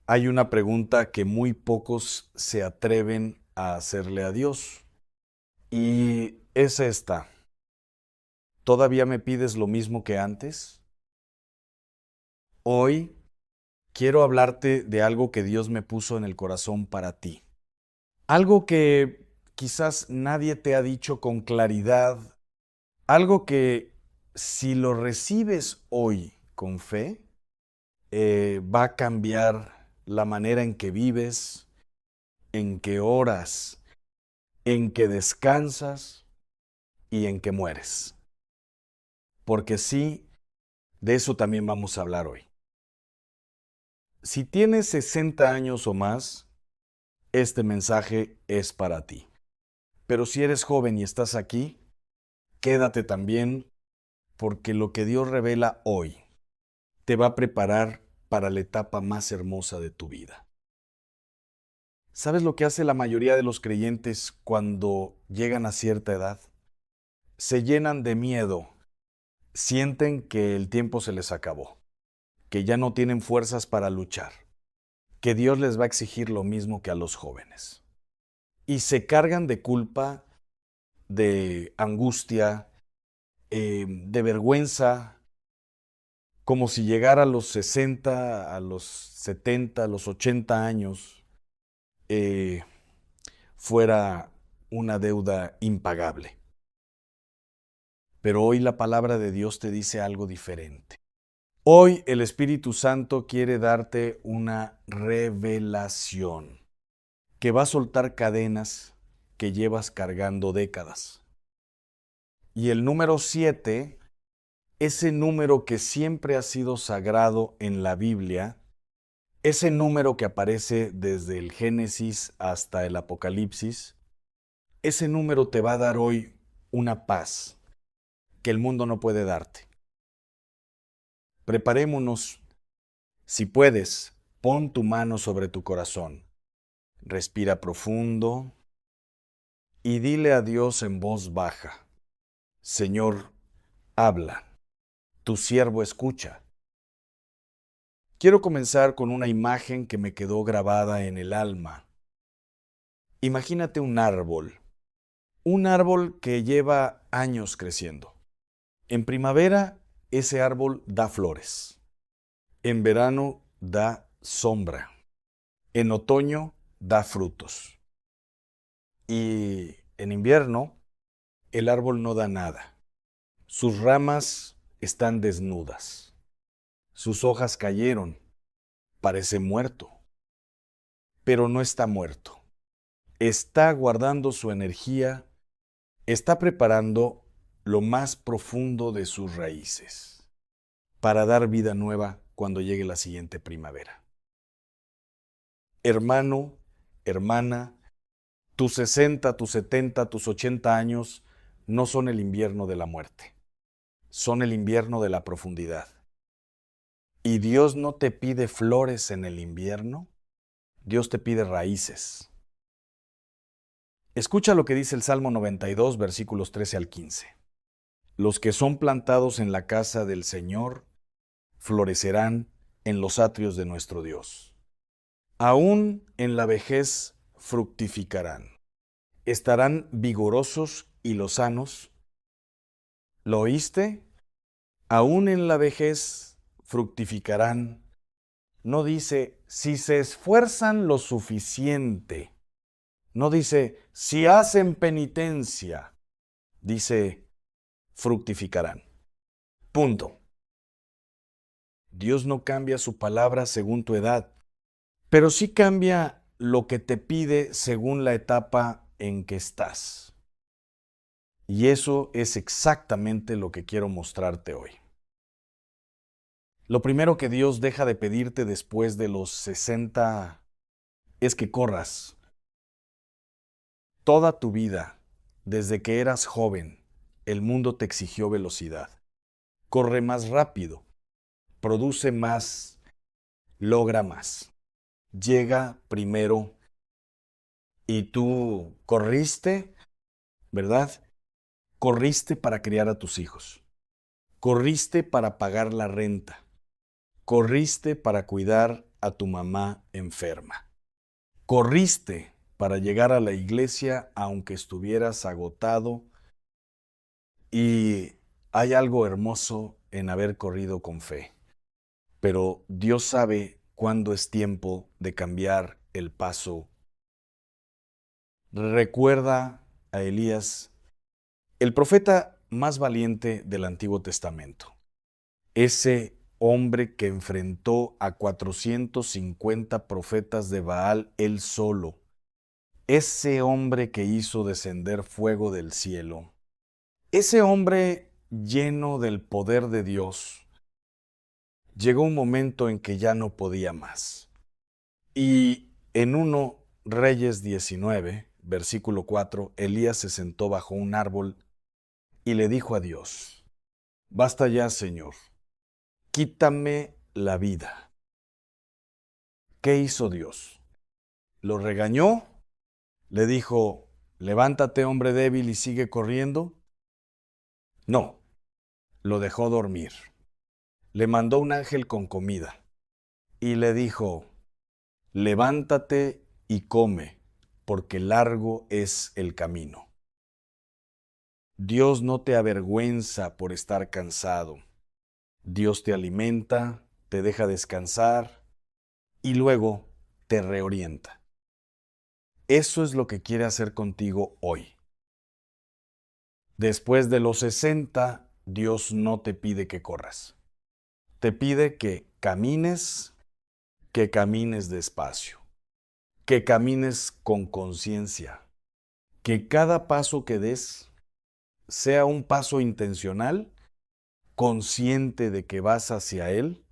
Hay una pregunta que muy pocos se atreven a hacerle a Dios y es esta. ¿Todavía me pides lo mismo que antes? Hoy quiero hablarte de algo que Dios me puso en el corazón para ti. Algo que quizás nadie te ha dicho con claridad. Algo que si lo recibes hoy con fe, va a cambiar la manera en que vives, en que oras, en que descansas y en que mueres. Porque sí, de eso también vamos a hablar hoy. Si tienes 60 años o más, este mensaje es para ti. Pero si eres joven y estás aquí, quédate también porque lo que Dios revela hoy te va a preparar para la etapa más hermosa de tu vida. ¿Sabes lo que hace la mayoría de los creyentes cuando llegan a cierta edad? Se llenan de miedo, sienten que el tiempo se les acabó, que ya no tienen fuerzas para luchar, que Dios les va a exigir lo mismo que a los jóvenes. Y se cargan de culpa, de angustia, de vergüenza, como si llegara a los 60, a los 70, a los 80 años, eh, fuera una deuda impagable. Pero hoy la palabra de Dios te dice algo diferente. Hoy el Espíritu Santo quiere darte una revelación que va a soltar cadenas que llevas cargando décadas. Y el número 7, ese número que siempre ha sido sagrado en la Biblia, ese número que aparece desde el Génesis hasta el Apocalipsis, ese número te va a dar hoy una paz que el mundo no puede darte. Preparémonos. Si puedes, pon tu mano sobre tu corazón, respira profundo y dile a Dios en voz baja: Señor, habla, tu siervo escucha. Quiero comenzar con una imagen que me quedó grabada en el alma. Imagínate un árbol que lleva años creciendo. En primavera, ese árbol da flores. En verano, da sombra. En otoño, da frutos. Y en invierno, el árbol no da nada. Sus ramas están desnudas. Sus hojas cayeron. Parece muerto. Pero no está muerto. Está guardando su energía. Está preparando lo más profundo de sus raíces para dar vida nueva cuando llegue la siguiente primavera. Hermano, hermana, tus 60, tus 70, tus 80 años no son el invierno de la muerte. Son el invierno de la profundidad. Y Dios no te pide flores en el invierno, Dios te pide raíces. Escucha lo que dice el Salmo 92, versículos 13 al 15. Los que son plantados en la casa del Señor florecerán en los atrios de nuestro Dios. Aún en la vejez fructificarán. Estarán vigorosos y lozanos. ¿Lo oíste? Aún en la vejez fructificarán. No dice, si se esfuerzan lo suficiente. No dice, si hacen penitencia. Dice, fructificarán. Punto. Dios no cambia su palabra según tu edad, pero sí cambia lo que te pide según la etapa en que estás. Y eso es exactamente lo que quiero mostrarte hoy. Lo primero que Dios deja de pedirte después de los 60 es que corras. Toda tu vida, desde que eras joven, el mundo te exigió velocidad. Corre más rápido, produce más, logra más. Llega primero y tú corriste, ¿verdad? Corriste para criar a tus hijos. Corriste para pagar la renta. Corriste para cuidar a tu mamá enferma. Corriste para llegar a la iglesia aunque estuvieras agotado, y hay algo hermoso en haber corrido con fe. Pero Dios sabe cuándo es tiempo de cambiar el paso. Recuerda a Elías, el profeta más valiente del Antiguo Testamento. Ese hombre que enfrentó a 450 profetas de Baal él solo. Ese hombre que hizo descender fuego del cielo. Ese hombre lleno del poder de Dios. Llegó un momento en que ya no podía más. Y en 1 Reyes 19, versículo 4, Elías se sentó bajo un árbol y le dijo a Dios: Basta ya, Señor, quítame la vida. ¿Qué hizo Dios? ¿Lo regañó? ¿Le dijo, levántate, hombre débil, y sigue corriendo? No, lo dejó dormir. Le mandó un ángel con comida y le dijo, levántate y come, porque largo es el camino. Dios no te avergüenza por estar cansado. Dios te alimenta, te deja descansar y luego te reorienta. Eso es lo que quiere hacer contigo hoy. Después de los 60, Dios no te pide que corras. Te pide que camines despacio, que camines con conciencia, que cada paso que des sea un paso intencional, consciente de que vas hacia Él.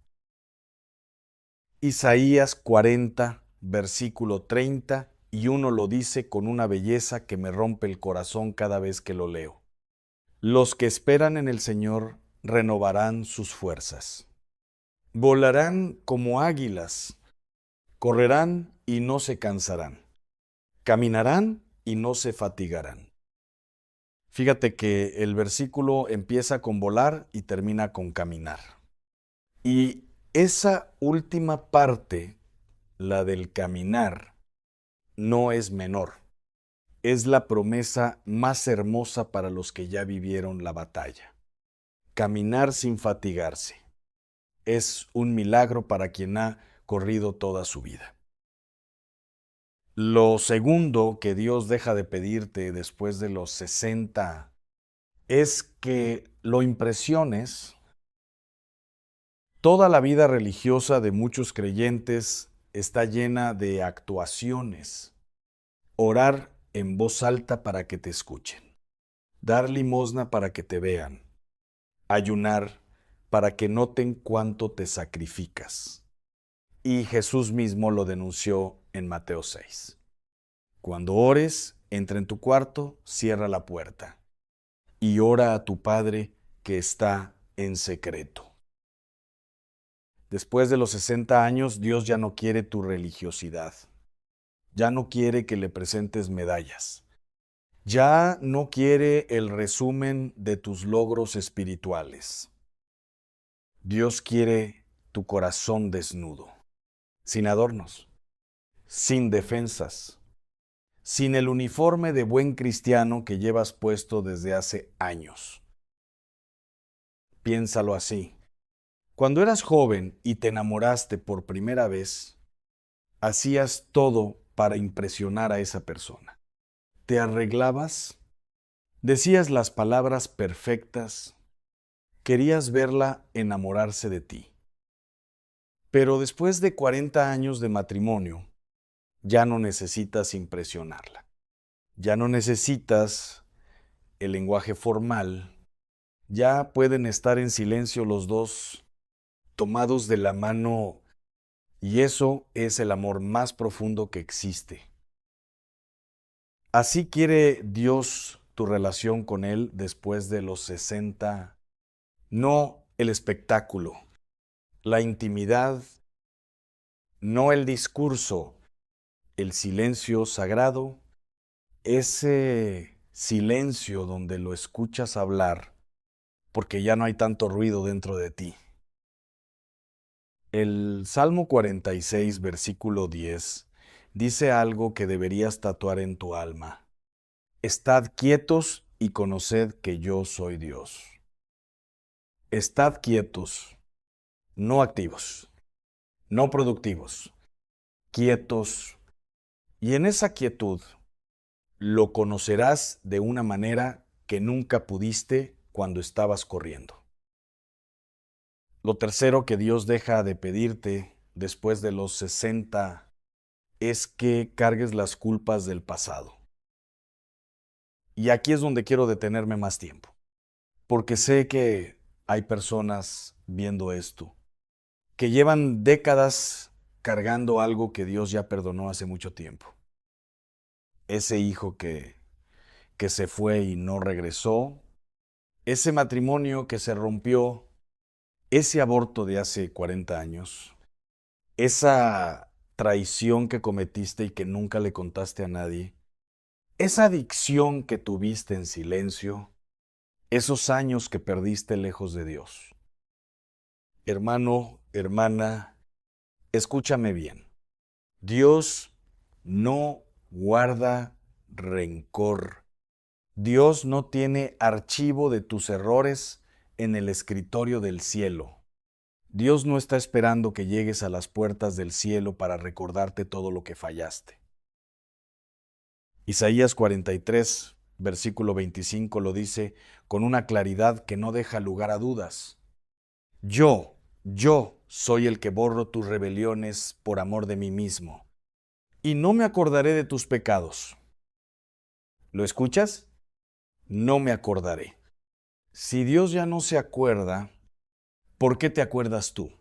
Isaías 40, versículo 30, y uno lo dice con una belleza que me rompe el corazón cada vez que lo leo. Los que esperan en el Señor renovarán sus fuerzas. Volarán como águilas, correrán y no se cansarán, caminarán y no se fatigarán. Fíjate que el versículo empieza con volar y termina con caminar. Y esa última parte, la del caminar, no es menor. Es la promesa más hermosa para los que ya vivieron la batalla. Caminar sin fatigarse. Es un milagro para quien ha corrido toda su vida. Lo segundo que Dios deja de pedirte después de los 60 es que lo impresiones. Toda la vida religiosa de muchos creyentes está llena de actuaciones. Orar en voz alta para que te escuchen. Dar limosna para que te vean. Ayunar para que noten cuánto te sacrificas. Y Jesús mismo lo denunció en Mateo 6. Cuando ores, entra en tu cuarto, cierra la puerta y ora a tu Padre que está en secreto. Después de los 60 años, Dios ya no quiere tu religiosidad. Ya no quiere que le presentes medallas. Ya no quiere el resumen de tus logros espirituales. Dios quiere tu corazón desnudo, sin adornos, sin defensas, sin el uniforme de buen cristiano que llevas puesto desde hace años. Piénsalo así. Cuando eras joven y te enamoraste por primera vez, hacías todo para impresionar a esa persona. Te arreglabas, decías las palabras perfectas, querías verla enamorarse de ti. Pero después de 40 años de matrimonio, ya no necesitas impresionarla. Ya no necesitas el lenguaje formal. Ya pueden estar en silencio los dos, tomados de la mano, y eso es el amor más profundo que existe. Así quiere Dios tu relación con Él después de los 60. No el espectáculo, la intimidad, no el discurso, el silencio sagrado, ese silencio donde lo escuchas hablar porque ya no hay tanto ruido dentro de ti. El Salmo 46, versículo 10, dice algo que deberías tatuar en tu alma. Estad quietos y conoced que yo soy Dios. Estad quietos, no activos, no productivos, quietos. Y en esa quietud lo conocerás de una manera que nunca pudiste cuando estabas corriendo. Lo tercero que Dios deja de pedirte después de los 60 es que cargues las culpas del pasado. Y aquí es donde quiero detenerme más tiempo, porque sé que hay personas viendo esto, que llevan décadas cargando algo que Dios ya perdonó hace mucho tiempo. Ese hijo que se fue y no regresó, ese matrimonio que se rompió, ese aborto de hace 40 años, esa traición que cometiste y que nunca le contaste a nadie, esa adicción que tuviste en silencio, esos años que perdiste lejos de Dios. Hermano, hermana, escúchame bien. Dios no guarda rencor. Dios no tiene archivo de tus errores en el escritorio del cielo. Dios no está esperando que llegues a las puertas del cielo para recordarte todo lo que fallaste. Isaías 43, versículo 25 lo dice con una claridad que no deja lugar a dudas. Yo soy el que borro tus rebeliones por amor de mí mismo, y no me acordaré de tus pecados. ¿Lo escuchas? No me acordaré. Si Dios ya no se acuerda, ¿por qué te acuerdas tú?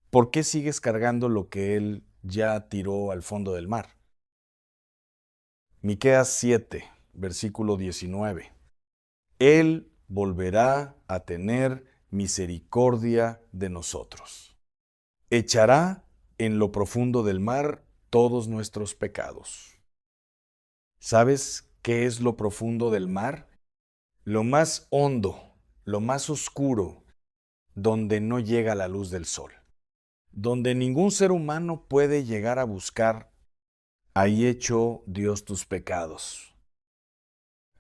¿Por qué sigues cargando lo que Él ya tiró al fondo del mar? Miqueas 7, versículo 19. Él volverá a tener misericordia de nosotros. Echará en lo profundo del mar todos nuestros pecados. ¿Sabes qué es lo profundo del mar? Lo más hondo, lo más oscuro, donde no llega la luz del sol, donde ningún ser humano puede llegar a buscar. Ahí echó Dios tus pecados.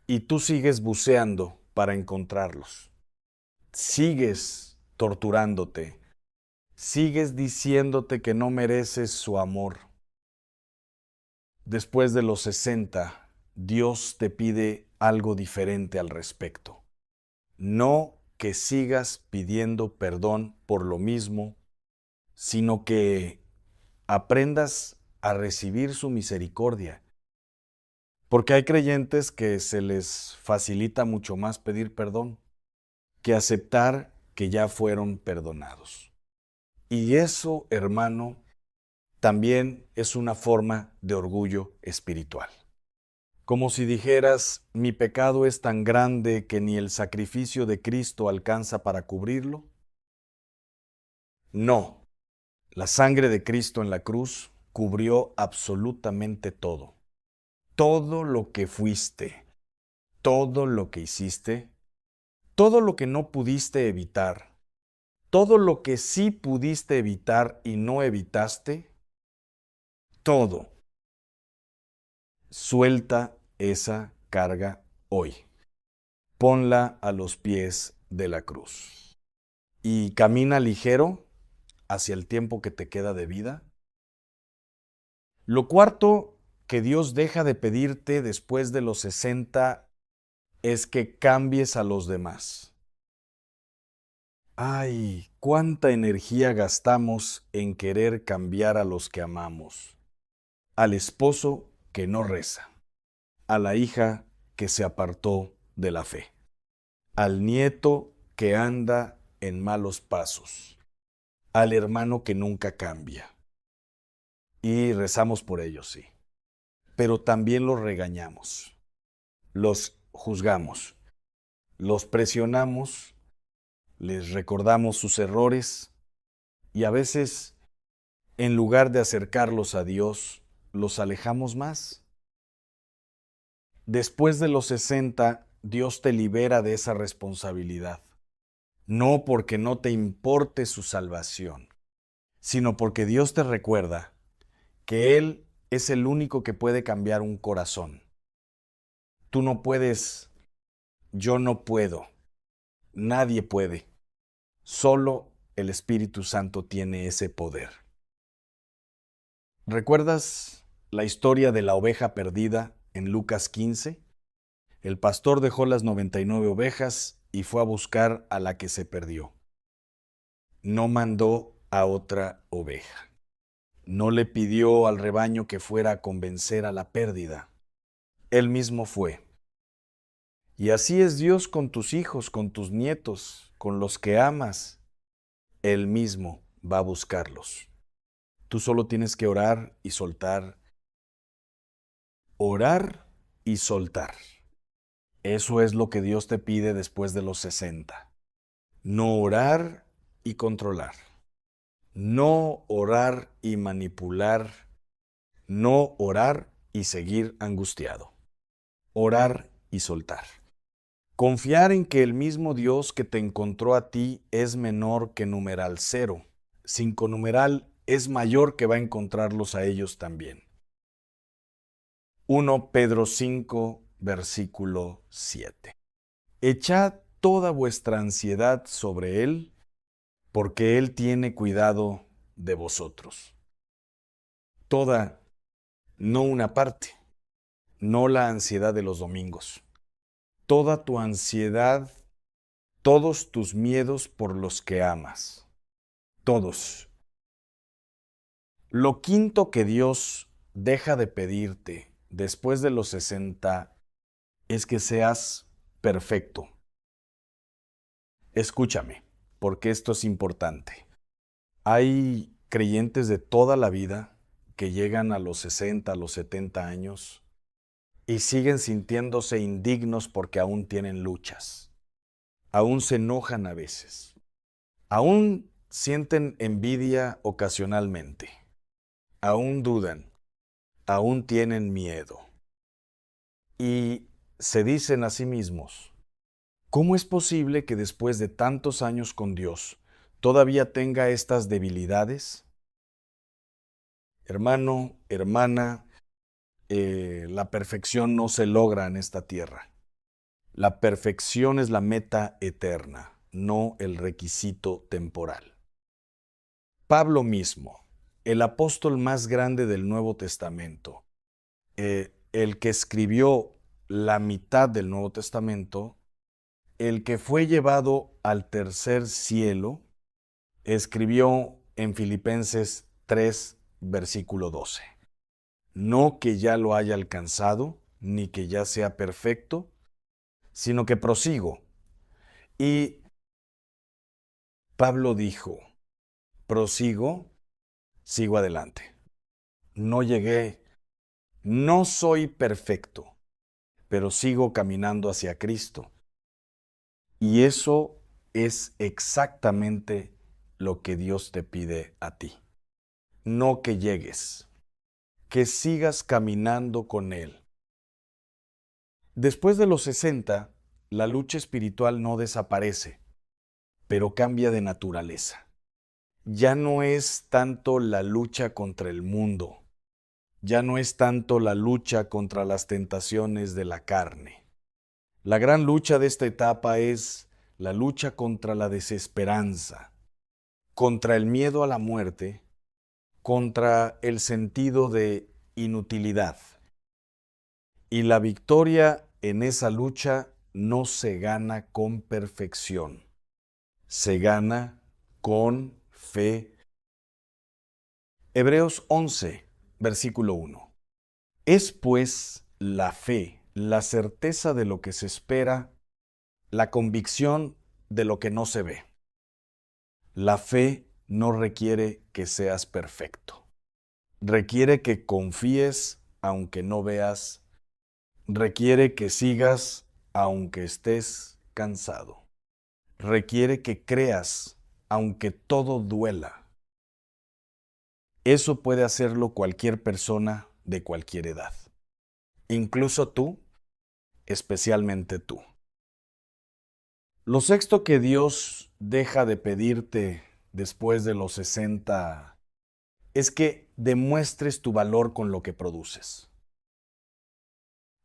Y tú sigues buceando para encontrarlos. Sigues torturándote. Sigues diciéndote que no mereces su amor. Después de los 60, Dios te pide algo diferente al respecto. No que sigas pidiendo perdón por lo mismo, sino que aprendas a recibir su misericordia. Porque hay creyentes que se les facilita mucho más pedir perdón que aceptar que ya fueron perdonados. Y eso, hermano, también es una forma de orgullo espiritual. Como si dijeras, mi pecado es tan grande que ni el sacrificio de Cristo alcanza para cubrirlo. No, la sangre de Cristo en la cruz cubrió absolutamente todo. Todo lo que fuiste, todo lo que hiciste, todo lo que no pudiste evitar, todo lo que sí pudiste evitar y no evitaste, todo. Suelta esa carga hoy. Ponla a los pies de la cruz. Y camina ligero hacia el tiempo que te queda de vida. Lo cuarto que Dios deja de pedirte después de los 60 es que cambies a los demás. Ay, cuánta energía gastamos en querer cambiar a los que amamos. Al esposo que no reza, a la hija que se apartó de la fe, al nieto que anda en malos pasos, al hermano que nunca cambia. Y rezamos por ellos, sí. Pero también los regañamos, los juzgamos, los presionamos, les recordamos sus errores y a veces, en lugar de acercarlos a Dios, los alejamos más. Después de los 60, Dios te libera de esa responsabilidad. No porque no te importe su salvación, sino porque Dios te recuerda que Él es el único que puede cambiar un corazón. Tú no puedes, yo no puedo, nadie puede. Solo el Espíritu Santo tiene ese poder. ¿Recuerdas la historia de la oveja perdida en Lucas 15? El pastor dejó las 99 ovejas y fue a buscar a la que se perdió. No mandó a otra oveja. No le pidió al rebaño que fuera a convencer a la pérdida. Él mismo fue. Y así es Dios con tus hijos, con tus nietos, con los que amas. Él mismo va a buscarlos. Tú solo tienes que orar y soltar. Orar y soltar. Eso es lo que Dios te pide después de los 60. No orar y controlar. No orar y manipular. No orar y seguir angustiado. Orar y soltar. Confiar en que el mismo Dios que te encontró a ti es menor que numeral 0. 5 numeral es mayor que va a encontrarlos a ellos también. 1 Pedro 5, versículo 7. Echad toda vuestra ansiedad sobre Él, porque Él tiene cuidado de vosotros. Toda, no una parte, no la ansiedad de los domingos. Toda tu ansiedad, todos tus miedos por los que amas. Todos. Lo quinto que Dios deja de pedirte después de los 60 es que seas perfecto. Escúchame, porque esto es importante. Hay creyentes de toda la vida que llegan a los 60, a los 70 años y siguen sintiéndose indignos porque aún tienen luchas. Aún se enojan a veces. Aún sienten envidia ocasionalmente. Aún dudan. Aún tienen miedo. Y se dicen a sí mismos, ¿cómo es posible que después de tantos años con Dios todavía tenga estas debilidades? Hermano, hermana, la perfección no se logra en esta tierra. La perfección es la meta eterna, no el requisito temporal. Pablo mismo, el apóstol más grande del Nuevo Testamento, el que escribió la mitad del Nuevo Testamento, el que fue llevado al tercer cielo, escribió en Filipenses 3, versículo 12. No que ya lo haya alcanzado, ni que ya sea perfecto, sino que prosigo. Y Pablo dijo, prosigo, sigo adelante. No llegué, no soy perfecto, pero sigo caminando hacia Cristo. Y eso es exactamente lo que Dios te pide a ti. No que llegues, que sigas caminando con Él. Después de los 60, la lucha espiritual no desaparece, pero cambia de naturaleza. Ya no es tanto la lucha contra el mundo, ya no es tanto la lucha contra las tentaciones de la carne. La gran lucha de esta etapa es la lucha contra la desesperanza, contra el miedo a la muerte, contra el sentido de inutilidad. Y la victoria en esa lucha no se gana con perfección, se gana con fe. Hebreos 11, versículo 1. Es pues la fe, la certeza de lo que se espera, la convicción de lo que no se ve. La fe no requiere que seas perfecto. Requiere que confíes aunque no veas. Requiere que sigas aunque estés cansado. Requiere que creas aunque todo duela. Eso puede hacerlo cualquier persona de cualquier edad. Incluso tú, especialmente tú. Lo sexto que Dios deja de pedirte después de los 60 es que demuestres tu valor con lo que produces.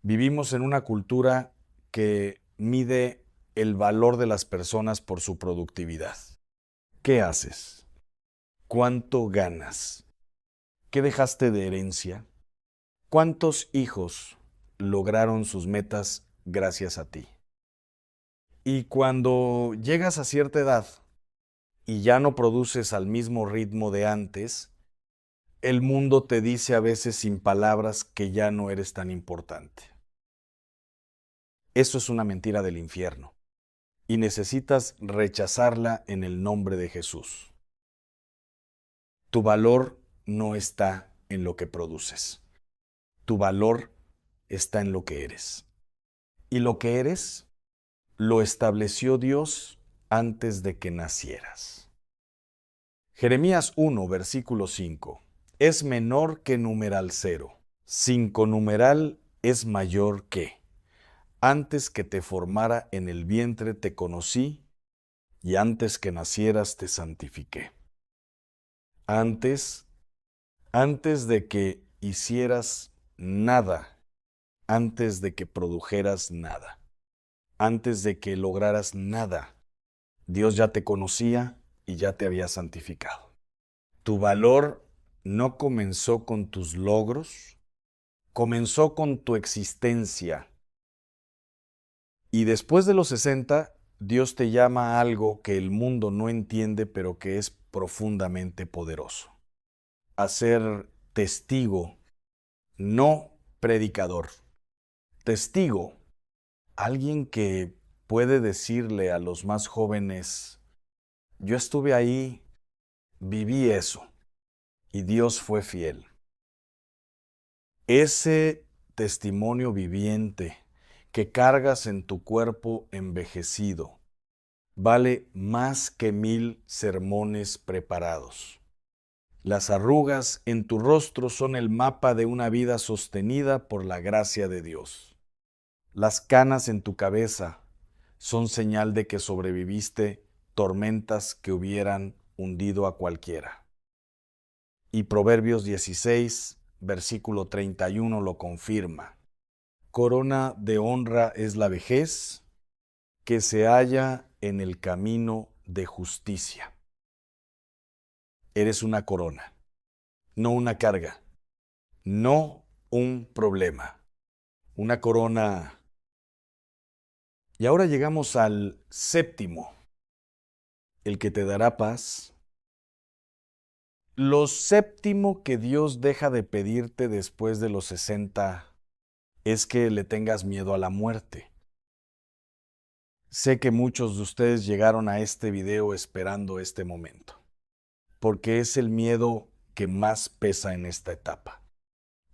Vivimos en una cultura que mide el valor de las personas por su productividad. ¿Qué haces? ¿Cuánto ganas? ¿Qué dejaste de herencia? ¿Cuántos hijos lograron sus metas gracias a ti? Y cuando llegas a cierta edad y ya no produces al mismo ritmo de antes, el mundo te dice a veces sin palabras que ya no eres tan importante. Eso es una mentira del infierno y necesitas rechazarla en el nombre de Jesús. Tu valor no está en lo que produces. Tu valor está en lo que eres. Y lo que eres lo estableció Dios antes de que nacieras. Jeremías 1, versículo 5. Es menor que numeral 0. 5 numeral es mayor que. Antes que te formara en el vientre te conocí, y antes que nacieras te santifiqué. Antes de que hicieras nada, antes de que produjeras nada, antes de que lograras nada, Dios ya te conocía y ya te había santificado. Tu valor no comenzó con tus logros, comenzó con tu existencia. Y después de los 60, Dios te llama a algo que el mundo no entiende, pero que es profundamente poderoso. A ser testigo, no predicador. Testigo, alguien que puede decirle a los más jóvenes, yo estuve ahí, viví eso, y Dios fue fiel. Ese testimonio viviente que cargas en tu cuerpo envejecido vale más que 1000 sermones preparados. Las arrugas en tu rostro son el mapa de una vida sostenida por la gracia de Dios. Las canas en tu cabeza son señal de que sobreviviste tormentas que hubieran hundido a cualquiera. Y Proverbios 16, versículo 31 lo confirma. Corona de honra es la vejez que se halla en el camino de justicia. Eres una corona, no una carga, no un problema. Una corona. Y ahora llegamos al séptimo, el que te dará paz. Lo séptimo que Dios deja de pedirte después de los 60 es que le tengas miedo a la muerte. Sé que muchos de ustedes llegaron a este video esperando este momento, porque es el miedo que más pesa en esta etapa.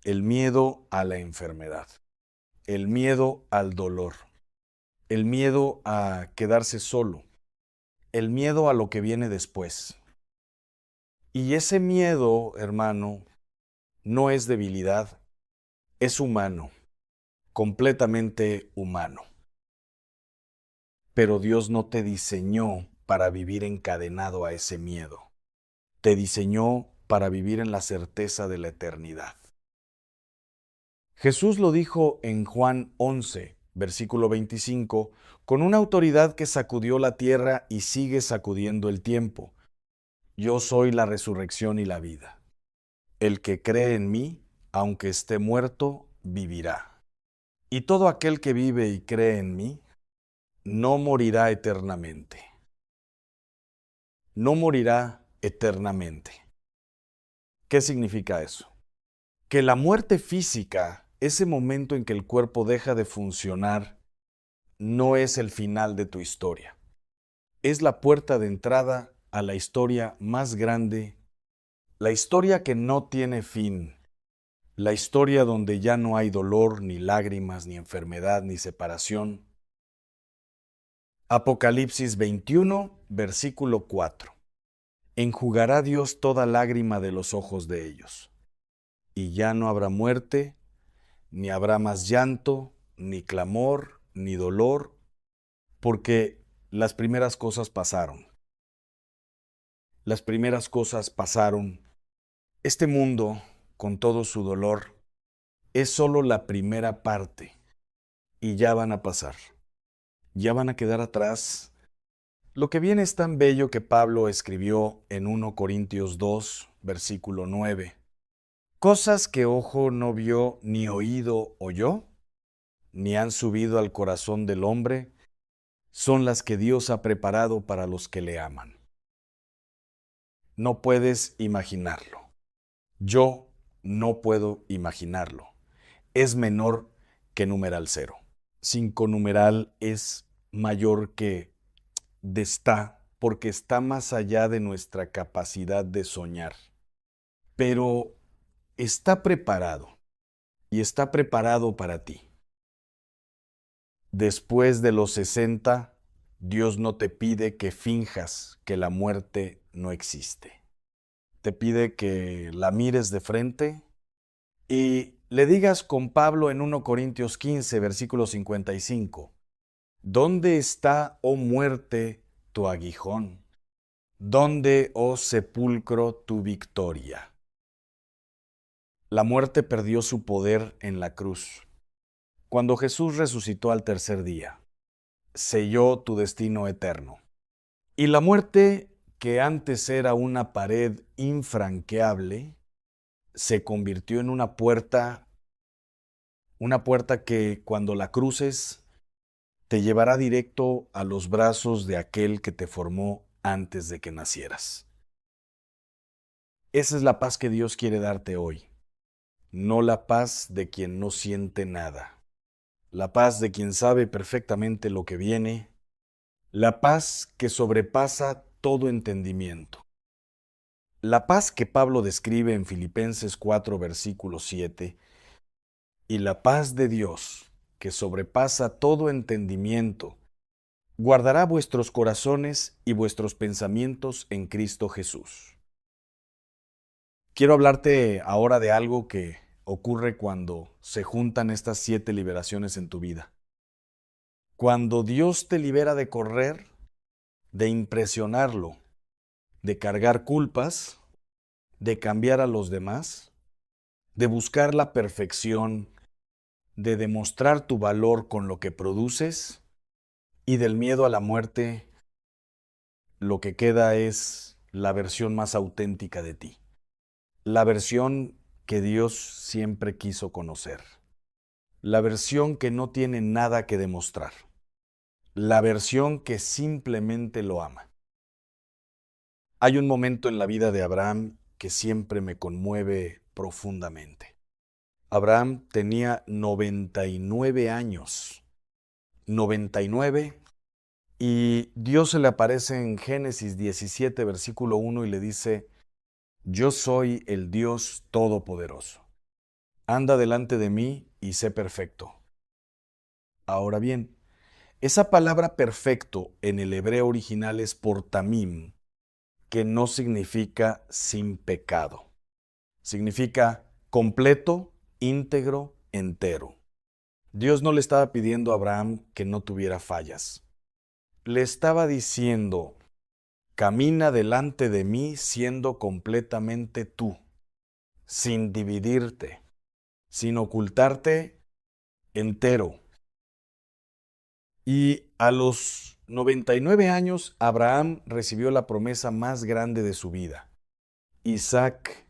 El miedo a la enfermedad, el miedo al dolor, el miedo a quedarse solo, el miedo a lo que viene después. Y ese miedo, hermano, no es debilidad, es humano, completamente humano. Pero Dios no te diseñó para vivir encadenado a ese miedo. Te diseñó para vivir en la certeza de la eternidad. Jesús lo dijo en Juan 11, versículo 25, con una autoridad que sacudió la tierra y sigue sacudiendo el tiempo. Yo soy la resurrección y la vida. El que cree en mí, aunque esté muerto, vivirá. Y todo aquel que vive y cree en mí, no morirá eternamente. No morirá eternamente. ¿Qué significa eso? Que la muerte física, ese momento en que el cuerpo deja de funcionar, no es el final de tu historia. Es la puerta de entrada a la historia más grande, la historia que no tiene fin, la historia donde ya no hay dolor, ni lágrimas, ni enfermedad, ni separación. Apocalipsis 21, versículo 4. Enjugará Dios toda lágrima de los ojos de ellos, y ya no habrá muerte, ni habrá más llanto, ni clamor, ni dolor, porque las primeras cosas pasaron. Las primeras cosas pasaron Este mundo, con todo su dolor, es solo la primera parte y ya van a pasar, ya van a quedar atrás. Lo que viene es tan bello que Pablo escribió en 1 Corintios 2, versículo 9. Cosas que ojo no vio ni oído oyó, ni han subido al corazón del hombre, son las que Dios ha preparado para los que le aman. No puedes imaginarlo. Yo no puedo imaginarlo. Es menor que numeral cero. 5 numeral es mayor que de está, porque está más allá de nuestra capacidad de soñar. Pero está preparado y está preparado para ti. Después de los 60, Dios no te pide que finjas que la muerte no existe. Te pide que la mires de frente y le digas con Pablo en 1 Corintios 15, versículo 55, ¿dónde está, oh muerte, tu aguijón? ¿Dónde, oh sepulcro, tu victoria? La muerte perdió su poder en la cruz. Cuando Jesús resucitó al tercer día, selló tu destino eterno. Y la muerte, que antes era una pared infranqueable, se convirtió en una puerta que cuando la cruces te llevará directo a los brazos de aquel que te formó antes de que nacieras. Esa es la paz que Dios quiere darte hoy, no la paz de quien no siente nada, la paz de quien sabe perfectamente lo que viene, la paz que sobrepasa todo entendimiento. La paz que Pablo describe en Filipenses 4, versículo 7, y la paz de Dios, que sobrepasa todo entendimiento, guardará vuestros corazones y vuestros pensamientos en Cristo Jesús. Quiero hablarte ahora de algo que ocurre cuando se juntan estas 7 liberaciones en tu vida. Cuando Dios te libera de correr, de impresionarlo, de cargar culpas, de cambiar a los demás, de buscar la perfección, de demostrar tu valor con lo que produces y del miedo a la muerte, lo que queda es la versión más auténtica de ti, la versión que Dios siempre quiso conocer, la versión que no tiene nada que demostrar, la versión que simplemente lo ama. Hay un momento en la vida de Abraham que siempre me conmueve profundamente. Abraham tenía 99 años. 99, y Dios se le aparece en Génesis 17, versículo 1 y le dice, yo soy el Dios Todopoderoso. Anda delante de mí y sé perfecto. Ahora bien, esa palabra perfecto en el hebreo original es portamim, que no significa sin pecado. Significa completo, íntegro, entero. Dios no le estaba pidiendo a Abraham que no tuviera fallas. Le estaba diciendo, camina delante de mí siendo completamente tú, sin dividirte, sin ocultarte, entero. Y a los 99 años, Abraham recibió la promesa más grande de su vida. Isaac,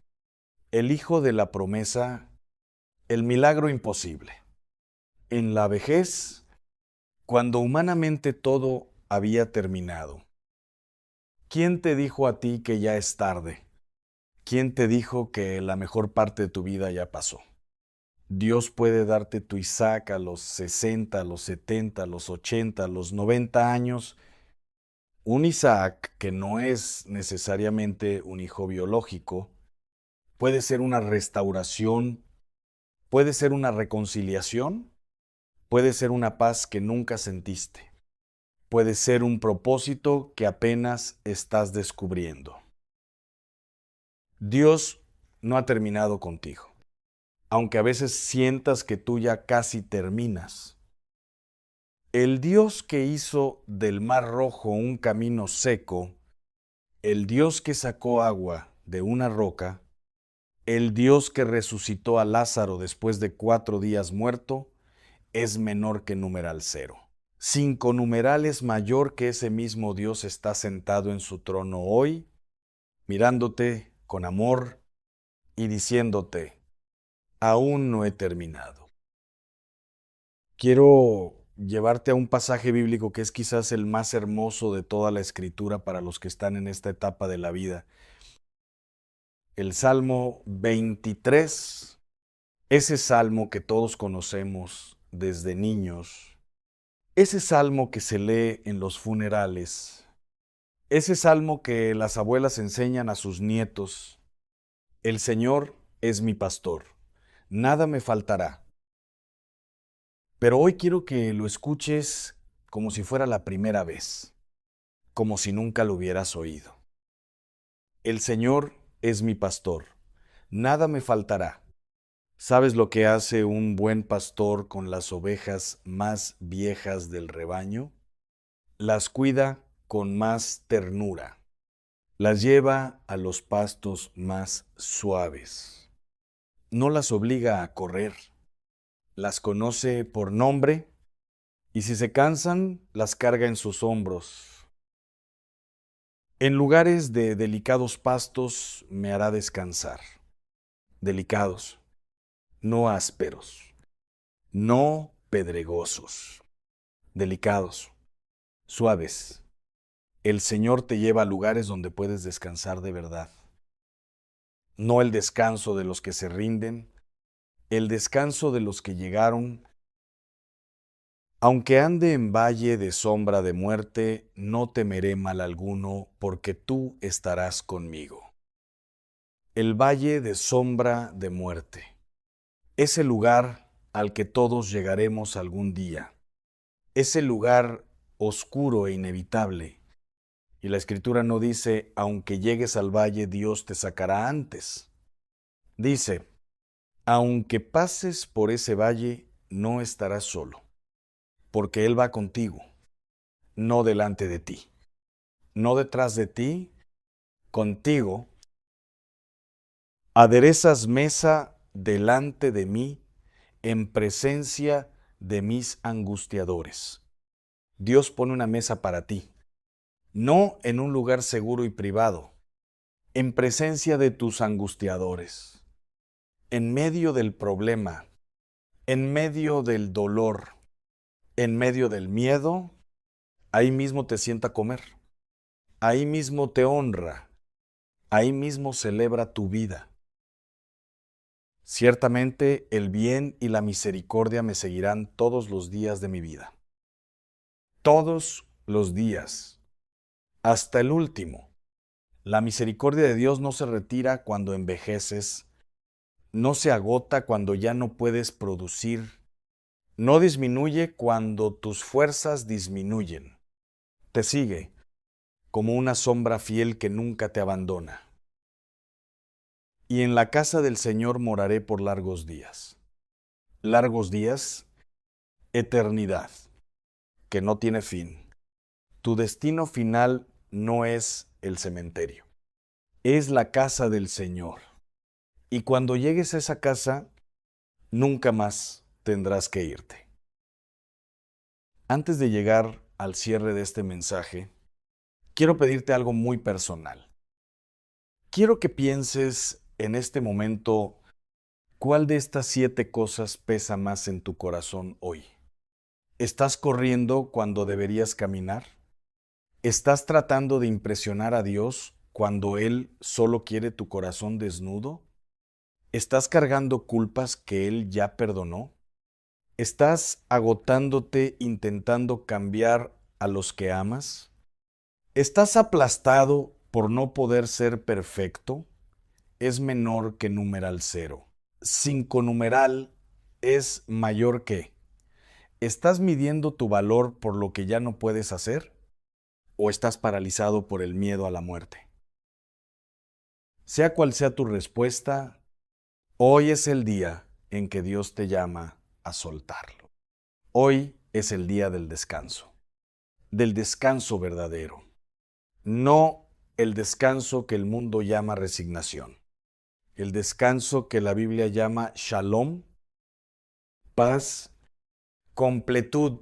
el hijo de la promesa, el milagro imposible. En la vejez, cuando humanamente todo había terminado, ¿quién te dijo a ti que ya es tarde? ¿Quién te dijo que la mejor parte de tu vida ya pasó? Dios puede darte tu Isaac a los 60, a los 70, a los 80, a los 90 años. Un Isaac que no es necesariamente un hijo biológico, puede ser una restauración, puede ser una reconciliación, puede ser una paz que nunca sentiste, puede ser un propósito que apenas estás descubriendo. Dios no ha terminado contigo, aunque a veces sientas que tú ya casi terminas. El Dios que hizo del Mar Rojo un camino seco, el Dios que sacó agua de una roca, El Dios que resucitó a Lázaro después de 4 días muerto es menor que numeral cero. 5 numerales mayor que ese mismo Dios está sentado en su trono hoy, mirándote con amor y diciéndote, aún no he terminado. Quiero llevarte a un pasaje bíblico que es quizás el más hermoso de toda la escritura para los que están en esta etapa de la vida. El Salmo 23, ese salmo que todos conocemos desde niños, ese salmo que se lee en los funerales, ese salmo que las abuelas enseñan a sus nietos. El Señor es mi pastor, nada me faltará. Pero hoy quiero que lo escuches como si fuera la primera vez, como si nunca lo hubieras oído. El Señor es mi pastor, nada me faltará. ¿Sabes lo que hace un buen pastor con las ovejas más viejas del rebaño? Las cuida con más ternura, las lleva a los pastos más suaves. No las obliga a correr, las conoce por nombre y si se cansan, las carga en sus hombros. En lugares de delicados pastos me hará descansar. Delicados, no ásperos, no pedregosos. Delicados, suaves. El Señor te lleva a lugares donde puedes descansar de verdad. No el descanso de los que se rinden, el descanso de los que llegaron. Aunque ande en valle de sombra de muerte, no temeré mal alguno, porque tú estarás conmigo. El valle de sombra de muerte. Ese lugar al que todos llegaremos algún día. Ese lugar oscuro e inevitable. Y la Escritura no dice, aunque llegues al valle, Dios te sacará antes. Dice, aunque pases por ese valle, no estarás solo, porque Él va contigo, no delante de ti, no detrás de ti, contigo. Aderezas mesa delante de mí en presencia de mis angustiadores. Dios pone una mesa para ti, no en un lugar seguro y privado, en presencia de tus angustiadores, en medio del problema, en medio del dolor, en medio del miedo, ahí mismo te sienta a comer, ahí mismo te honra, ahí mismo celebra tu vida. Ciertamente el bien y la misericordia me seguirán todos los días de mi vida. Todos los días, hasta el último. La misericordia de Dios no se retira cuando envejeces, no se agota cuando ya no puedes producir, no disminuye cuando tus fuerzas disminuyen. Te sigue como una sombra fiel que nunca te abandona. Y en la casa del Señor moraré por largos días. Largos días, eternidad, que no tiene fin. Tu destino final no es el cementerio, es la casa del Señor. Y cuando llegues a esa casa, nunca más tendrás que irte. Antes de llegar al cierre de este mensaje, quiero pedirte algo muy personal. Quiero que pienses en este momento cuál de estas 7 cosas pesa más en tu corazón hoy. ¿Estás corriendo cuando deberías caminar? ¿Estás tratando de impresionar a Dios cuando Él solo quiere tu corazón desnudo? ¿Estás cargando culpas que Él ya perdonó? ¿Estás agotándote intentando cambiar a los que amas? ¿Estás aplastado por no poder ser perfecto? Es menor que numeral cero. 5 numeral es mayor que. ¿Estás midiendo tu valor por lo que ya no puedes hacer? ¿O estás paralizado por el miedo a la muerte? Sea cual sea tu respuesta, hoy es el día en que Dios te llama a soltarlo. Hoy es el día del descanso verdadero, no el descanso que el mundo llama resignación. el descanso que la Biblia llama shalom, paz, completud,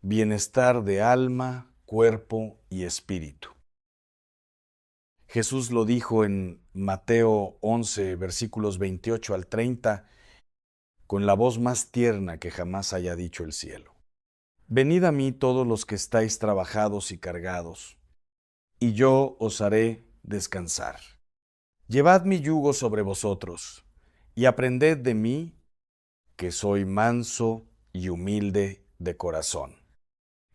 bienestar de alma, cuerpo y espíritu. Jesús lo dijo en Mateo 11, versículos 28 al 30, con la voz más tierna que jamás haya dicho el cielo. Venid a mí todos los que estáis trabajados y cargados, y yo os haré descansar. Llevad mi yugo sobre vosotros, y aprended de mí, que soy manso y humilde de corazón,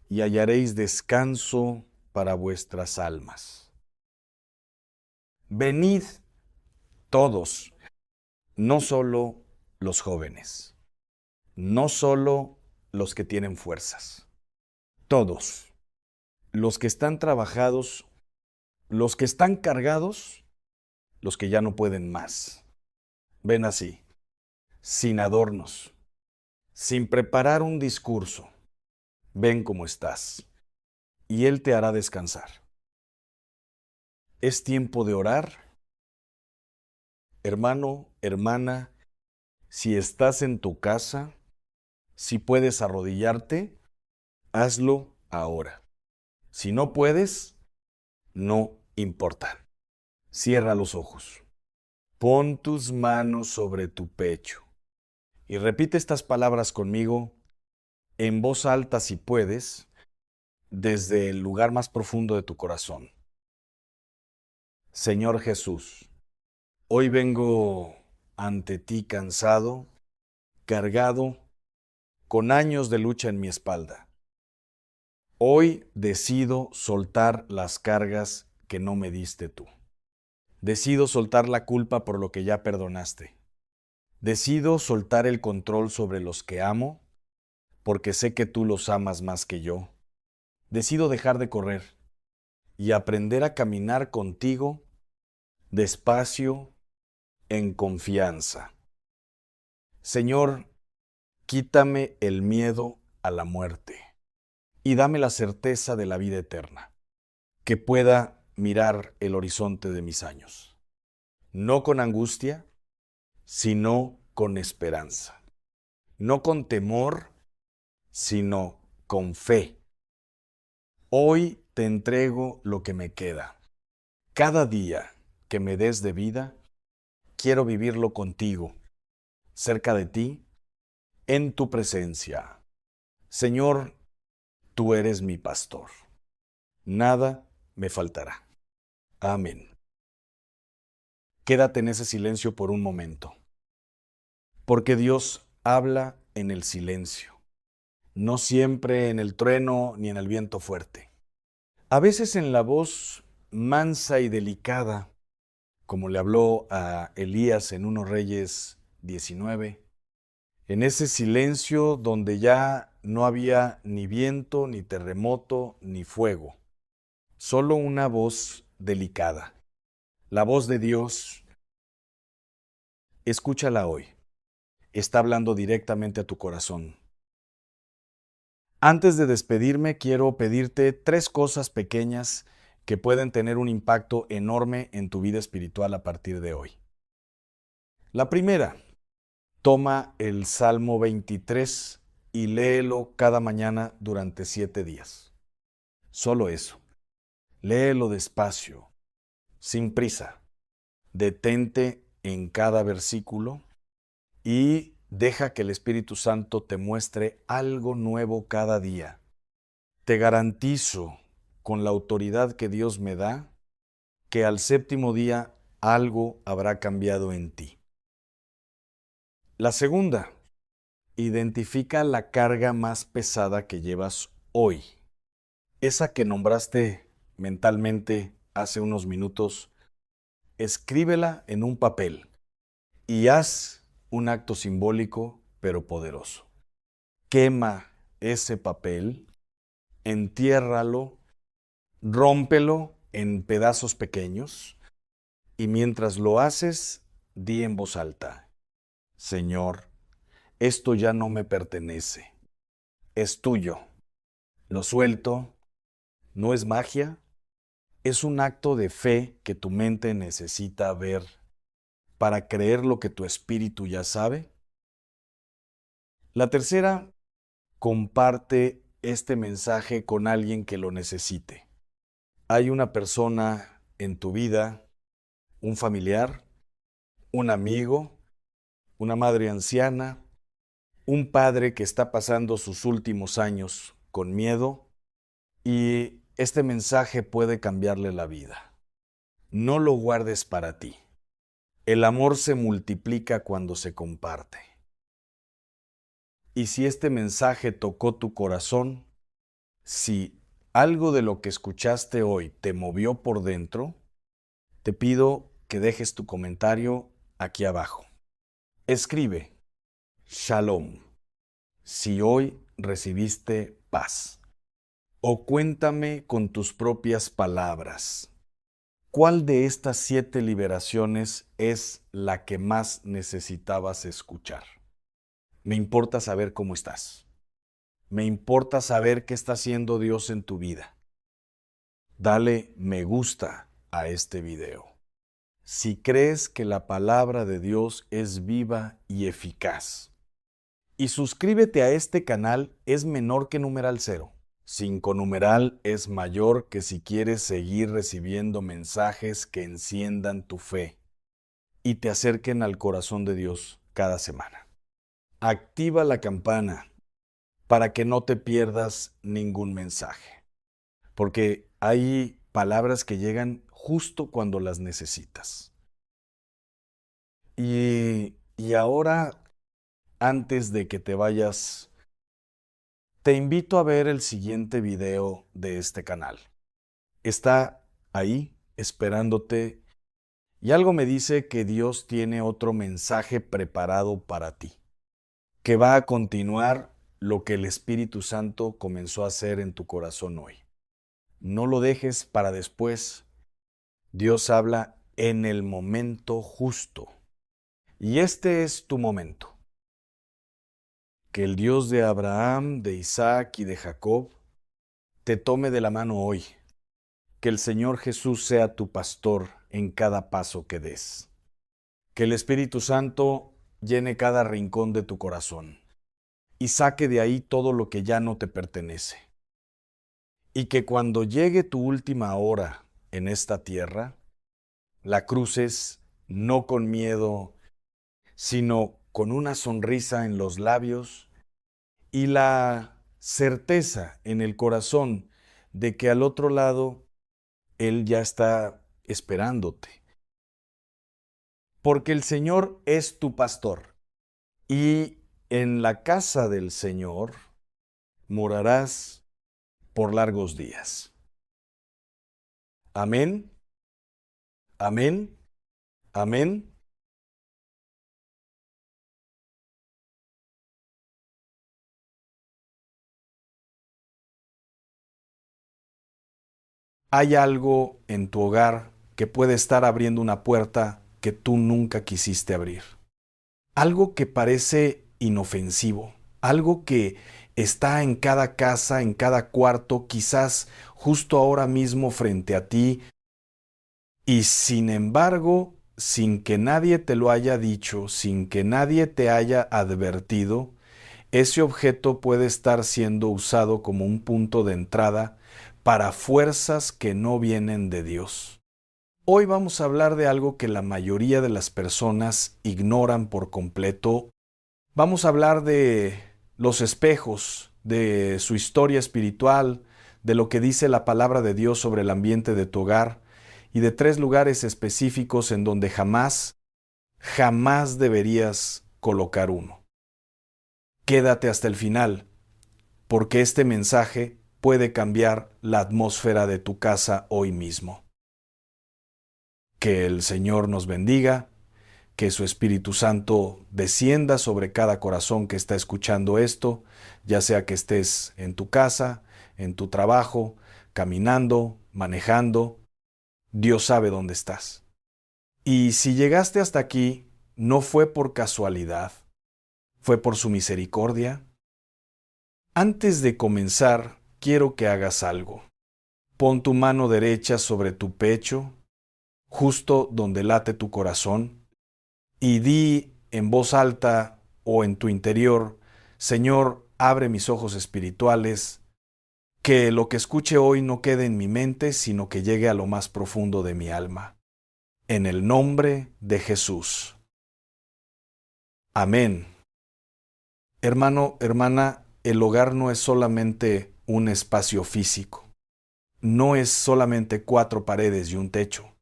y hallaréis descanso para vuestras almas. Venid todos, no solo los jóvenes, no solo los que tienen fuerzas, todos, los que están trabajados, los que están cargados, los que ya no pueden más. Ven así, sin adornos, sin preparar un discurso. Ven como estás, y Él te hará descansar. Es tiempo de orar. Hermano, hermana, si estás en tu casa, si puedes arrodillarte, hazlo ahora. Si no puedes, no importa. Cierra los ojos. Pon tus manos sobre tu pecho y repite estas palabras conmigo en voz alta si puedes, desde el lugar más profundo de tu corazón. Señor Jesús, hoy vengo ante ti cansado, cargado, con años de lucha en mi espalda. Hoy decido soltar las cargas que no me diste tú. Decido soltar la culpa por lo que ya perdonaste. Decido soltar el control sobre los que amo, porque sé que tú los amas más que yo. Decido dejar de correr y aprender a caminar contigo despacio, en confianza. Señor, quítame el miedo a la muerte y dame la certeza de la vida eterna, que pueda mirar el horizonte de mis años, no con angustia, sino con esperanza, no con temor, sino con fe. Hoy te entrego lo que me queda. Cada día que me des de vida, quiero vivirlo contigo, cerca de ti, en tu presencia. Señor, tú eres mi pastor. Nada me faltará. Amén. Quédate en ese silencio por un momento, porque Dios habla en el silencio, no siempre en el trueno ni en el viento fuerte. A veces en la voz mansa y delicada, como le habló a Elías en 1 Reyes 19, en ese silencio donde ya no había ni viento, ni terremoto, ni fuego, solo una voz delicada, la voz de Dios. Escúchala hoy. Está hablando directamente a tu corazón. Antes de despedirme, quiero pedirte 3 cosas pequeñas que pueden tener un impacto enorme en tu vida espiritual a partir de hoy. La primera, toma el Salmo 23 y léelo cada mañana durante 7 días. Solo eso. Léelo despacio, sin prisa. Detente en cada versículo y deja que el Espíritu Santo te muestre algo nuevo cada día. Te garantizo, con la autoridad que Dios me da, que al 7º día algo habrá cambiado en ti. La segunda, identifica la carga más pesada que llevas hoy. Esa que nombraste mentalmente hace unos minutos, escríbela en un papel y haz un acto simbólico pero poderoso. Quema ese papel, entiérralo, rómpelo en pedazos pequeños y mientras lo haces, di en voz alta: Señor, esto ya no me pertenece, es tuyo. Lo suelto, no es magia, es un acto de fe que tu mente necesita ver para creer lo que tu espíritu ya sabe. La tercera, comparte este mensaje con alguien que lo necesite. Hay una persona en tu vida, un familiar, un amigo, una madre anciana, un padre que está pasando sus últimos años con miedo y este mensaje puede cambiarle la vida. No lo guardes para ti. El amor se multiplica cuando se comparte. Y si este mensaje tocó tu corazón, si algo de lo que escuchaste hoy te movió por dentro, te pido que dejes tu comentario aquí abajo. Escribe, Shalom, si hoy recibiste paz. O cuéntame con tus propias palabras. ¿Cuál de estas 7 liberaciones es la que más necesitabas escuchar? Me importa saber cómo estás. Me importa saber qué está haciendo Dios en tu vida. Dale me gusta a este video. Si crees que la palabra de Dios es viva y eficaz. Y suscríbete a este canal, es menor que numeral 0. 5 numeral es mayor que si quieres seguir recibiendo mensajes que enciendan tu fe y te acerquen al corazón de Dios cada semana. Activa la campana para que no te pierdas ningún mensaje, porque hay palabras que llegan justo cuando las necesitas. Y ahora, antes de que te vayas, te invito a ver el siguiente video de este canal. Está ahí esperándote y algo me dice que Dios tiene otro mensaje preparado para ti, que va a continuar lo que el Espíritu Santo comenzó a hacer en tu corazón hoy. No lo dejes para después. Dios habla en el momento justo. Y este es tu momento. Que el Dios de Abraham, de Isaac y de Jacob te tome de la mano hoy. Que el Señor Jesús sea tu pastor en cada paso que des. Que el Espíritu Santo llene cada rincón de tu corazón y saque de ahí todo lo que ya no te pertenece. Y que cuando llegue tu última hora en esta tierra, la cruces no con miedo, sino con una sonrisa en los labios y la certeza en el corazón de que al otro lado Él ya está esperándote. Porque el Señor es tu pastor y en la casa del Señor morarás por largos días. Amén, amén, amén. Hay algo en tu hogar que puede estar abriendo una puerta que tú nunca quisiste abrir. Algo que parece inofensivo, algo que está en cada casa, en cada cuarto, quizás justo ahora mismo frente a ti, y sin embargo, sin que nadie te lo haya dicho, sin que nadie te haya advertido, ese objeto puede estar siendo usado como un punto de entrada para fuerzas que no vienen de Dios. Hoy vamos a hablar de algo que la mayoría de las personas ignoran por completo. Vamos a hablar de los espejos, de su historia espiritual, de lo que dice la palabra de Dios sobre el ambiente de tu hogar y de 3 lugares específicos en donde jamás deberías colocar uno. Quédate hasta el final, porque este mensaje puede cambiar la atmósfera de tu casa hoy mismo. Que el Señor nos bendiga, que su Espíritu Santo descienda sobre cada corazón que está escuchando esto, ya sea que estés en tu casa, en tu trabajo, caminando, manejando. Dios sabe dónde estás. Y si llegaste hasta aquí, no fue por casualidad, fue por su misericordia. Antes de comenzar, quiero que hagas algo. Pon tu mano derecha sobre tu pecho, justo donde late tu corazón, y di en voz alta o en tu interior: Señor, abre mis ojos espirituales, que lo que escuche hoy no quede en mi mente, sino que llegue a lo más profundo de mi alma. En el nombre de Jesús. Amén. Hermano, hermana, el hogar no es solamente un espacio físico. No es solamente 4 paredes y un techo.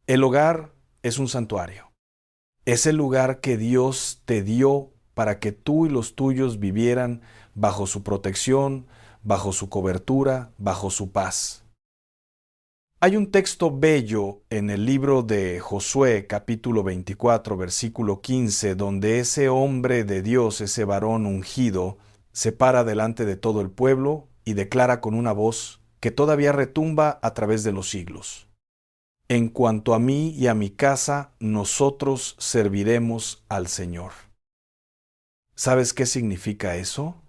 El hogar es un santuario. Es el lugar que Dios te dio para que tú y los tuyos vivieran bajo su protección, bajo su cobertura, bajo su paz. Hay un texto bello en el libro de Josué, capítulo 24, versículo 15, donde ese hombre de Dios, ese varón ungido, se para delante de todo el pueblo y declara con una voz que todavía retumba a través de los siglos: En cuanto a mí y a mi casa, nosotros serviremos al Señor. ¿Sabes qué significa eso?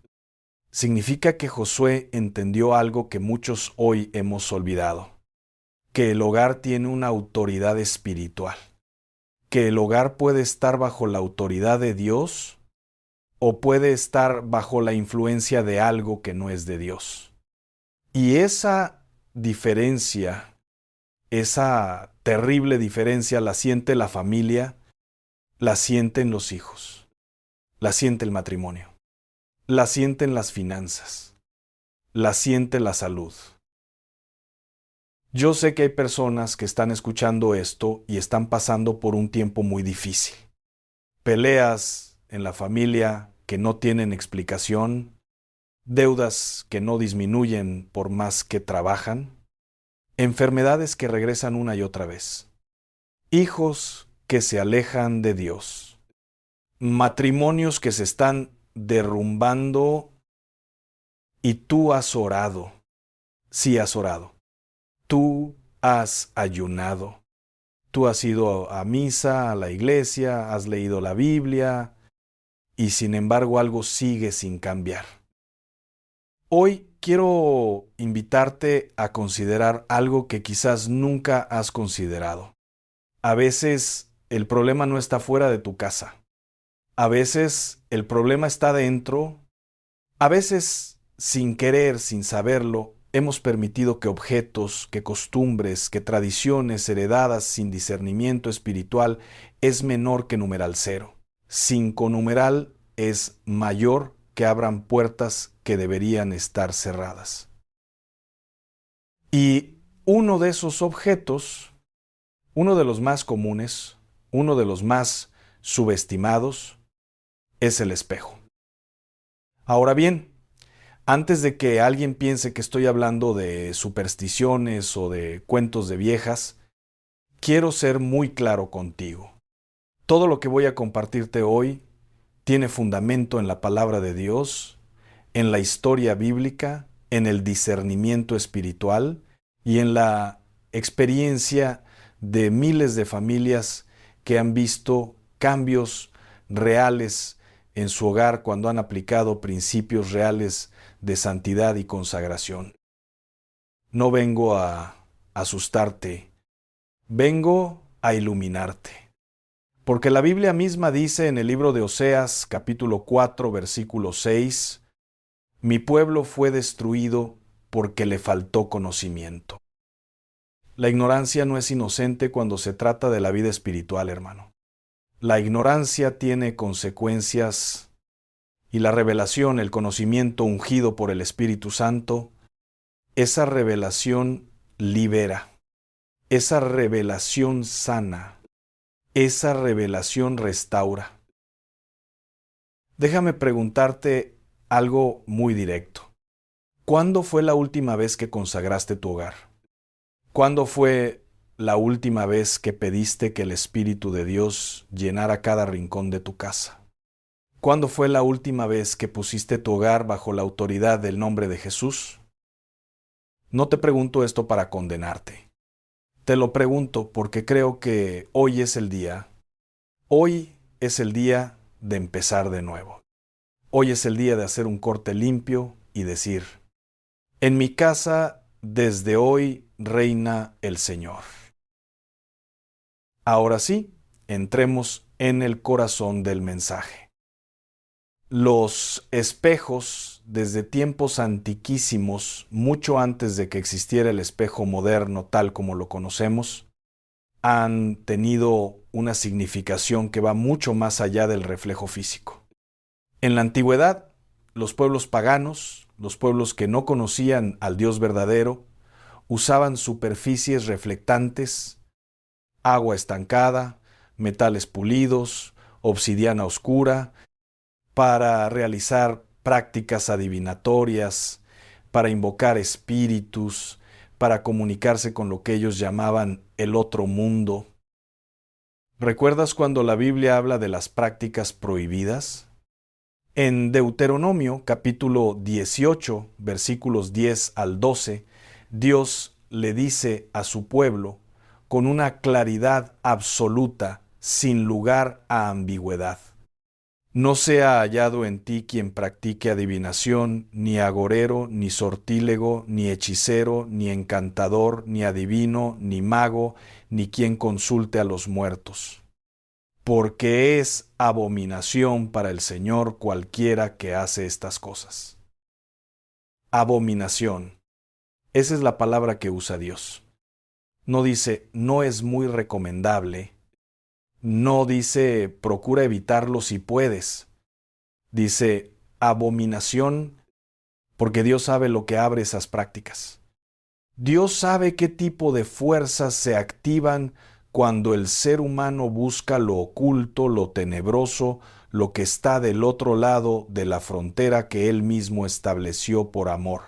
Significa que Josué entendió algo que muchos hoy hemos olvidado: que el hogar tiene una autoridad espiritual, que el hogar puede estar bajo la autoridad de Dios o puede estar bajo la influencia de algo que no es de Dios. Y esa diferencia, esa terrible diferencia, la siente la familia, la sienten los hijos, la siente el matrimonio, la sienten las finanzas, la siente la salud. Yo sé que hay personas que están escuchando esto y están pasando por un tiempo muy difícil. Peleas en la familia que no tienen explicación, deudas que no disminuyen por más que trabajan, enfermedades que regresan una y otra vez, hijos que se alejan de Dios, matrimonios que se están derrumbando, y tú has orado. Sí has orado. Tú has ayunado. Tú has ido a misa, a la iglesia, has leído la Biblia, y sin embargo algo sigue sin cambiar. Hoy quiero invitarte a considerar algo que quizás nunca has considerado. A veces el problema no está fuera de tu casa. A veces el problema está dentro. A veces, sin querer, sin saberlo, hemos permitido que objetos, que costumbres, que tradiciones heredadas sin discernimiento espiritual es menor que numeral 0. 5 numeral es mayor que abran puertas que deberían estar cerradas. Y uno de esos objetos, uno de los más comunes, uno de los más subestimados, es el espejo. Ahora bien, antes de que alguien piense que estoy hablando de supersticiones o de cuentos de viejas, quiero ser muy claro contigo. Todo lo que voy a compartirte hoy tiene fundamento en la palabra de Dios, en la historia bíblica, en el discernimiento espiritual y en la experiencia de miles de familias que han visto cambios reales en su hogar cuando han aplicado principios reales de santidad y consagración. No vengo a asustarte, vengo a iluminarte. Porque la Biblia misma dice en el libro de Oseas, capítulo 4, versículo 6, mi pueblo fue destruido porque le faltó conocimiento. La ignorancia no es inocente cuando se trata de la vida espiritual, hermano. La ignorancia tiene consecuencias y la revelación, el conocimiento ungido por el Espíritu Santo, esa revelación libera, esa revelación sana, esa revelación restaura. Déjame preguntarte algo muy directo. ¿Cuándo fue la última vez que consagraste tu hogar? ¿Cuándo fue la última vez que pediste que el Espíritu de Dios llenara cada rincón de tu casa? ¿Cuándo fue la última vez que pusiste tu hogar bajo la autoridad del nombre de Jesús? No te pregunto esto para condenarte. Te lo pregunto porque creo que hoy es el día de empezar de nuevo. Hoy es el día de hacer un corte limpio y decir: en mi casa desde hoy reina el Señor. Ahora sí, entremos en el corazón del mensaje. Los espejos, desde tiempos antiquísimos, mucho antes de que existiera el espejo moderno tal como lo conocemos, han tenido una significación que va mucho más allá del reflejo físico. En la antigüedad, los pueblos paganos, los pueblos que no conocían al Dios verdadero, usaban superficies reflectantes, agua estancada, metales pulidos, obsidiana oscura, para realizar prácticas adivinatorias, para invocar espíritus, para comunicarse con lo que ellos llamaban el otro mundo. ¿Recuerdas cuando la Biblia habla de las prácticas prohibidas? En Deuteronomio capítulo 18, versículos 10 al 12, Dios le dice a su pueblo con una claridad absoluta, sin lugar a ambigüedad: no sea hallado en ti quien practique adivinación, ni agorero, ni sortílego, ni hechicero, ni encantador, ni adivino, ni mago, ni quien consulte a los muertos. Porque es abominación para el Señor cualquiera que hace estas cosas. Abominación. Esa es la palabra que usa Dios. No dice, no es muy recomendable. No dice, procura evitarlo si puedes. Dice, abominación, porque Dios sabe lo que abre esas prácticas. Dios sabe qué tipo de fuerzas se activan cuando el ser humano busca lo oculto, lo tenebroso, lo que está del otro lado de la frontera que Él mismo estableció por amor.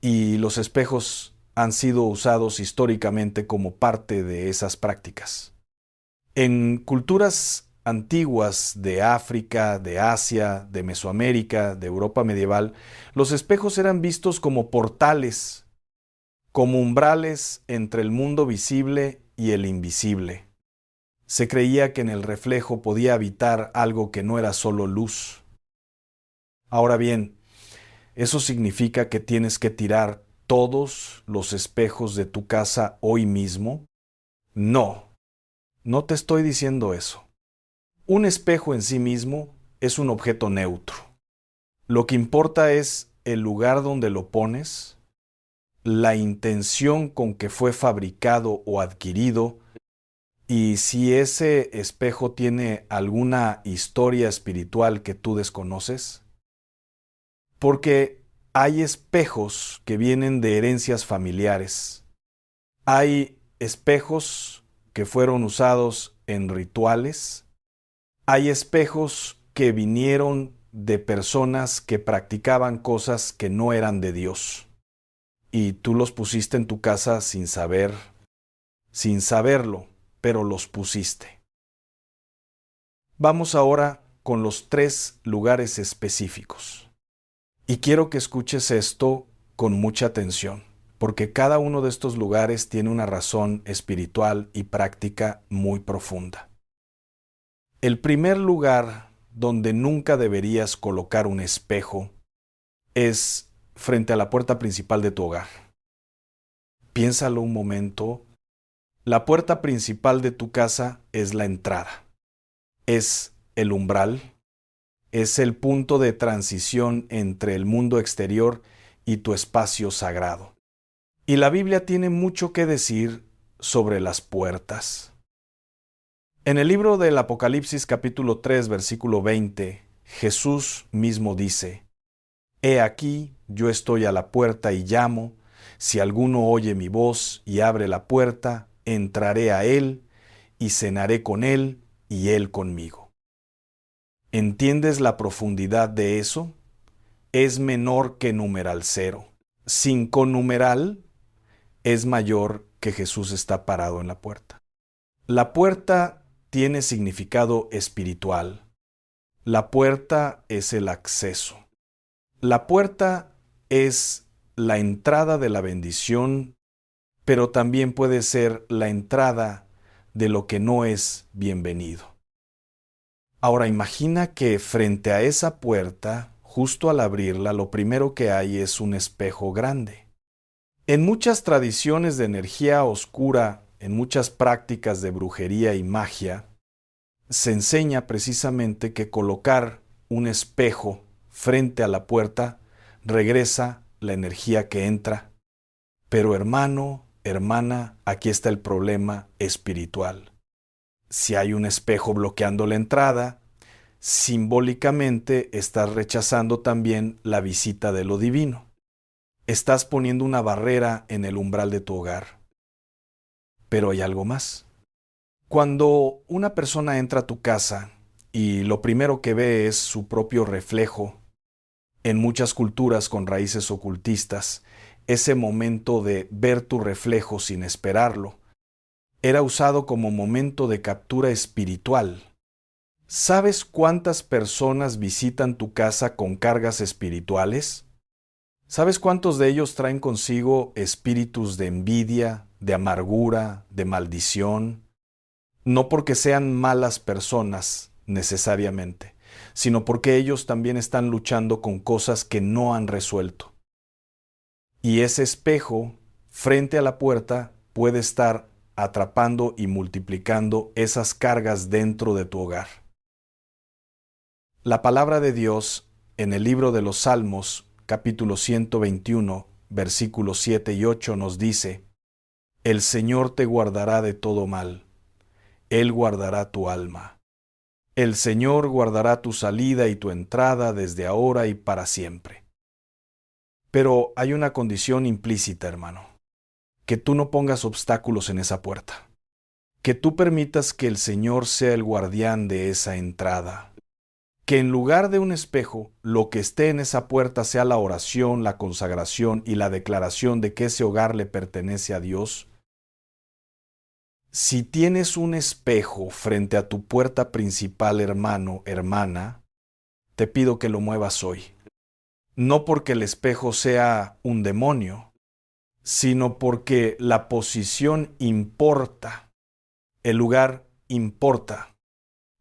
Y los espejos han sido usados históricamente como parte de esas prácticas. En culturas antiguas de África, de Asia, de Mesoamérica, de Europa medieval, los espejos eran vistos como portales, como umbrales entre el mundo visible y el invisible. Se creía que en el reflejo podía habitar algo que no era solo luz. Ahora bien, ¿eso significa que tienes que tirar todos los espejos de tu casa hoy mismo? No, no te estoy diciendo eso. Un espejo en sí mismo es un objeto neutro. Lo que importa es el lugar donde lo pones, la intención con que fue fabricado o adquirido, y si ese espejo tiene alguna historia espiritual que tú desconoces. Porque hay espejos que vienen de herencias familiares. Hay espejos que fueron usados en rituales. Hay espejos que vinieron de personas que practicaban cosas que no eran de Dios. Y tú los pusiste en tu casa sin saberlo, pero los pusiste. Vamos ahora con los 3 lugares específicos. Y quiero que escuches esto con mucha atención, porque cada uno de estos lugares tiene una razón espiritual y práctica muy profunda. El primer lugar donde nunca deberías colocar un espejo es frente a la puerta principal de tu hogar. Piénsalo un momento. La puerta principal de tu casa es la entrada. Es el umbral. Es el punto de transición entre el mundo exterior y tu espacio sagrado. Y la Biblia tiene mucho que decir sobre las puertas. En el libro del Apocalipsis capítulo 3 versículo 20, Jesús mismo dice: He aquí, yo estoy a la puerta y llamo. Si alguno oye mi voz y abre la puerta, entraré a él y cenaré con él y él conmigo. ¿Entiendes la profundidad de eso? Es menor que numeral 0. 5 numeral es mayor que Jesús está parado en la puerta. La puerta tiene significado espiritual. La puerta es el acceso. La puerta es la entrada de la bendición, pero también puede ser la entrada de lo que no es bienvenido. Ahora imagina que frente a esa puerta, justo al abrirla, lo primero que hay es un espejo grande. En muchas tradiciones de energía oscura, en muchas prácticas de brujería y magia, se enseña precisamente que colocar un espejo frente a la puerta regresa la energía que entra. Pero hermano, hermana, aquí está el problema espiritual. Si hay un espejo bloqueando la entrada, simbólicamente estás rechazando también la visita de lo divino. Estás poniendo una barrera en el umbral de tu hogar. Pero hay algo más. Cuando una persona entra a tu casa y lo primero que ve es su propio reflejo, en muchas culturas con raíces ocultistas, ese momento de ver tu reflejo sin esperarlo, era usado como momento de captura espiritual. ¿Sabes cuántas personas visitan tu casa con cargas espirituales? ¿Sabes cuántos de ellos traen consigo espíritus de envidia, de amargura, de maldición? No porque sean malas personas necesariamente, sino porque ellos también están luchando con cosas que no han resuelto. Y ese espejo frente a la puerta puede estar atrapando y multiplicando esas cargas dentro de tu hogar. La palabra de Dios en el libro de los Salmos, capítulo 121, versículos 7 y 8 nos dice: El Señor te guardará de todo mal, Él guardará tu alma. El Señor guardará tu salida y tu entrada desde ahora y para siempre. Pero hay una condición implícita, hermano: que tú no pongas obstáculos en esa puerta, que tú permitas que el Señor sea el guardián de esa entrada, que en lugar de un espejo, lo que esté en esa puerta sea la oración, la consagración y la declaración de que ese hogar le pertenece a Dios. Si tienes un espejo frente a tu puerta principal, hermano, hermana, te pido que lo muevas hoy. No porque el espejo sea un demonio, sino porque la posición importa, el lugar importa,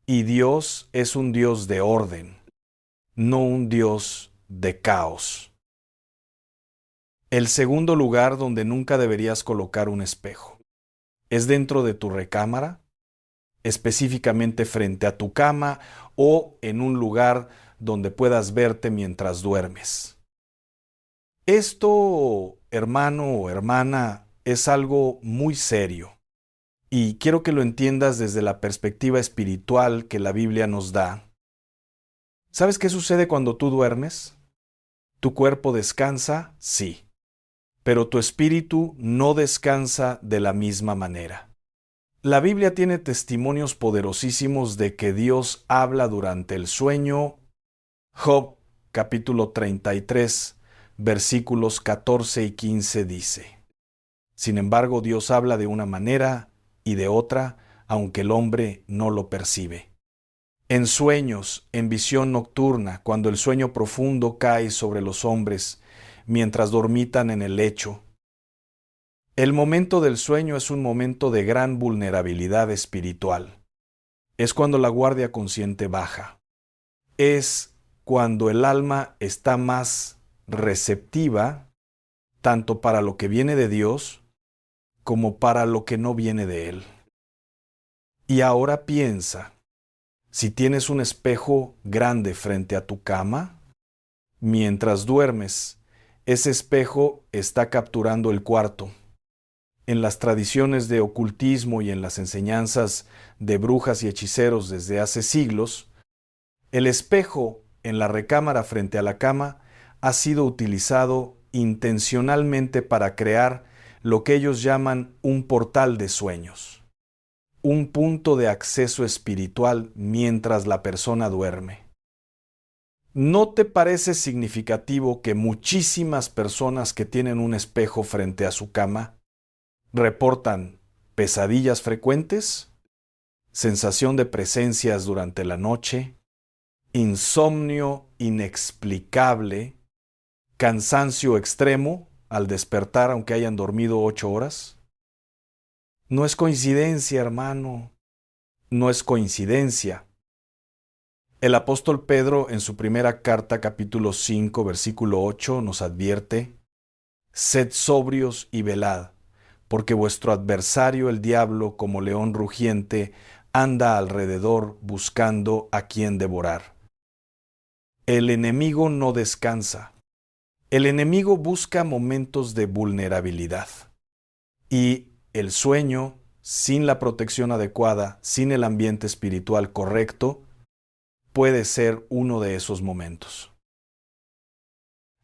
y Dios es un Dios de orden, no un Dios de caos. El segundo lugar donde nunca deberías colocar un espejo es dentro de tu recámara, específicamente frente a tu cama o en un lugar donde puedas verte mientras duermes. Esto, hermano o hermana, es algo muy serio y quiero que lo entiendas desde la perspectiva espiritual que la Biblia nos da. ¿Sabes qué sucede cuando tú duermes? ¿Tu cuerpo descansa? Sí, pero tu espíritu no descansa de la misma manera. La Biblia tiene testimonios poderosísimos de que Dios habla durante el sueño. Job, capítulo 33, versículos 14 y 15 dice: Sin embargo, Dios habla de una manera y de otra, aunque el hombre no lo percibe. En sueños, en visión nocturna, cuando el sueño profundo cae sobre los hombres, mientras dormitan en el lecho. El momento del sueño es un momento de gran vulnerabilidad espiritual. Es cuando la guardia consciente baja. Es cuando el alma está más receptiva, tanto para lo que viene de Dios como para lo que no viene de Él. Y ahora piensa, si tienes un espejo grande frente a tu cama, mientras duermes, ese espejo está capturando el cuarto. En las tradiciones de ocultismo y en las enseñanzas de brujas y hechiceros desde hace siglos, el espejo en la recámara frente a la cama ha sido utilizado intencionalmente para crear lo que ellos llaman un portal de sueños, un punto de acceso espiritual mientras la persona duerme. ¿No te parece significativo que muchísimas personas que tienen un espejo frente a su cama reportan pesadillas frecuentes, sensación de presencias durante la noche, insomnio inexplicable, cansancio extremo al despertar aunque hayan dormido 8 horas? No es coincidencia, hermano, no es coincidencia. El apóstol Pedro en su primera carta, capítulo 5, versículo 8, nos advierte: Sed sobrios y velad, porque vuestro adversario el diablo, como león rugiente, anda alrededor buscando a quien devorar. El enemigo no descansa. El enemigo busca momentos de vulnerabilidad. Y el sueño, sin la protección adecuada, sin el ambiente espiritual correcto, puede ser uno de esos momentos.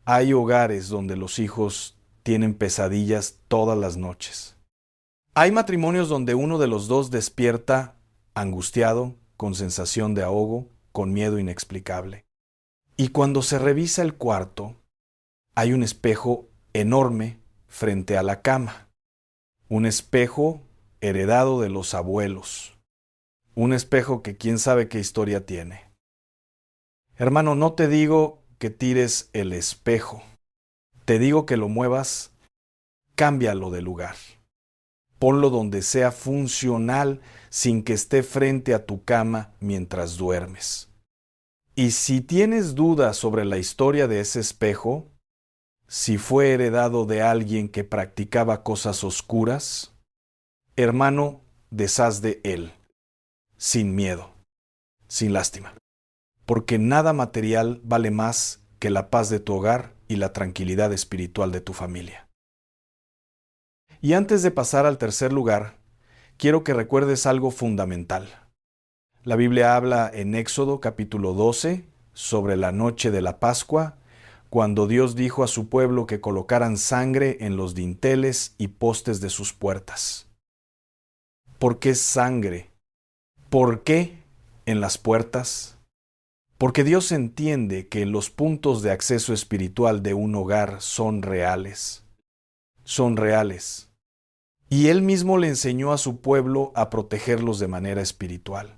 Hay hogares donde los hijos tienen pesadillas todas las noches. Hay matrimonios donde uno de los dos despierta angustiado, con sensación de ahogo, con miedo inexplicable. Y cuando se revisa el cuarto, hay un espejo enorme frente a la cama. Un espejo heredado de los abuelos. Un espejo que quién sabe qué historia tiene. Hermano, no te digo que tires el espejo. Te digo que lo muevas, cámbialo de lugar. Ponlo donde sea funcional sin que esté frente a tu cama mientras duermes. Y si tienes dudas sobre la historia de ese espejo, si fue heredado de alguien que practicaba cosas oscuras, hermano, deshaz de él, sin miedo, sin lástima, porque nada material vale más que la paz de tu hogar y la tranquilidad espiritual de tu familia. Y antes de pasar al tercer lugar, quiero que recuerdes algo fundamental. La Biblia habla en Éxodo capítulo 12 sobre la noche de la Pascua, cuando Dios dijo a su pueblo que colocaran sangre en los dinteles y postes de sus puertas. ¿Por qué sangre? ¿Por qué en las puertas? Porque Dios entiende que los puntos de acceso espiritual de un hogar son reales. Son reales. Y Él mismo le enseñó a su pueblo a protegerlos de manera espiritual.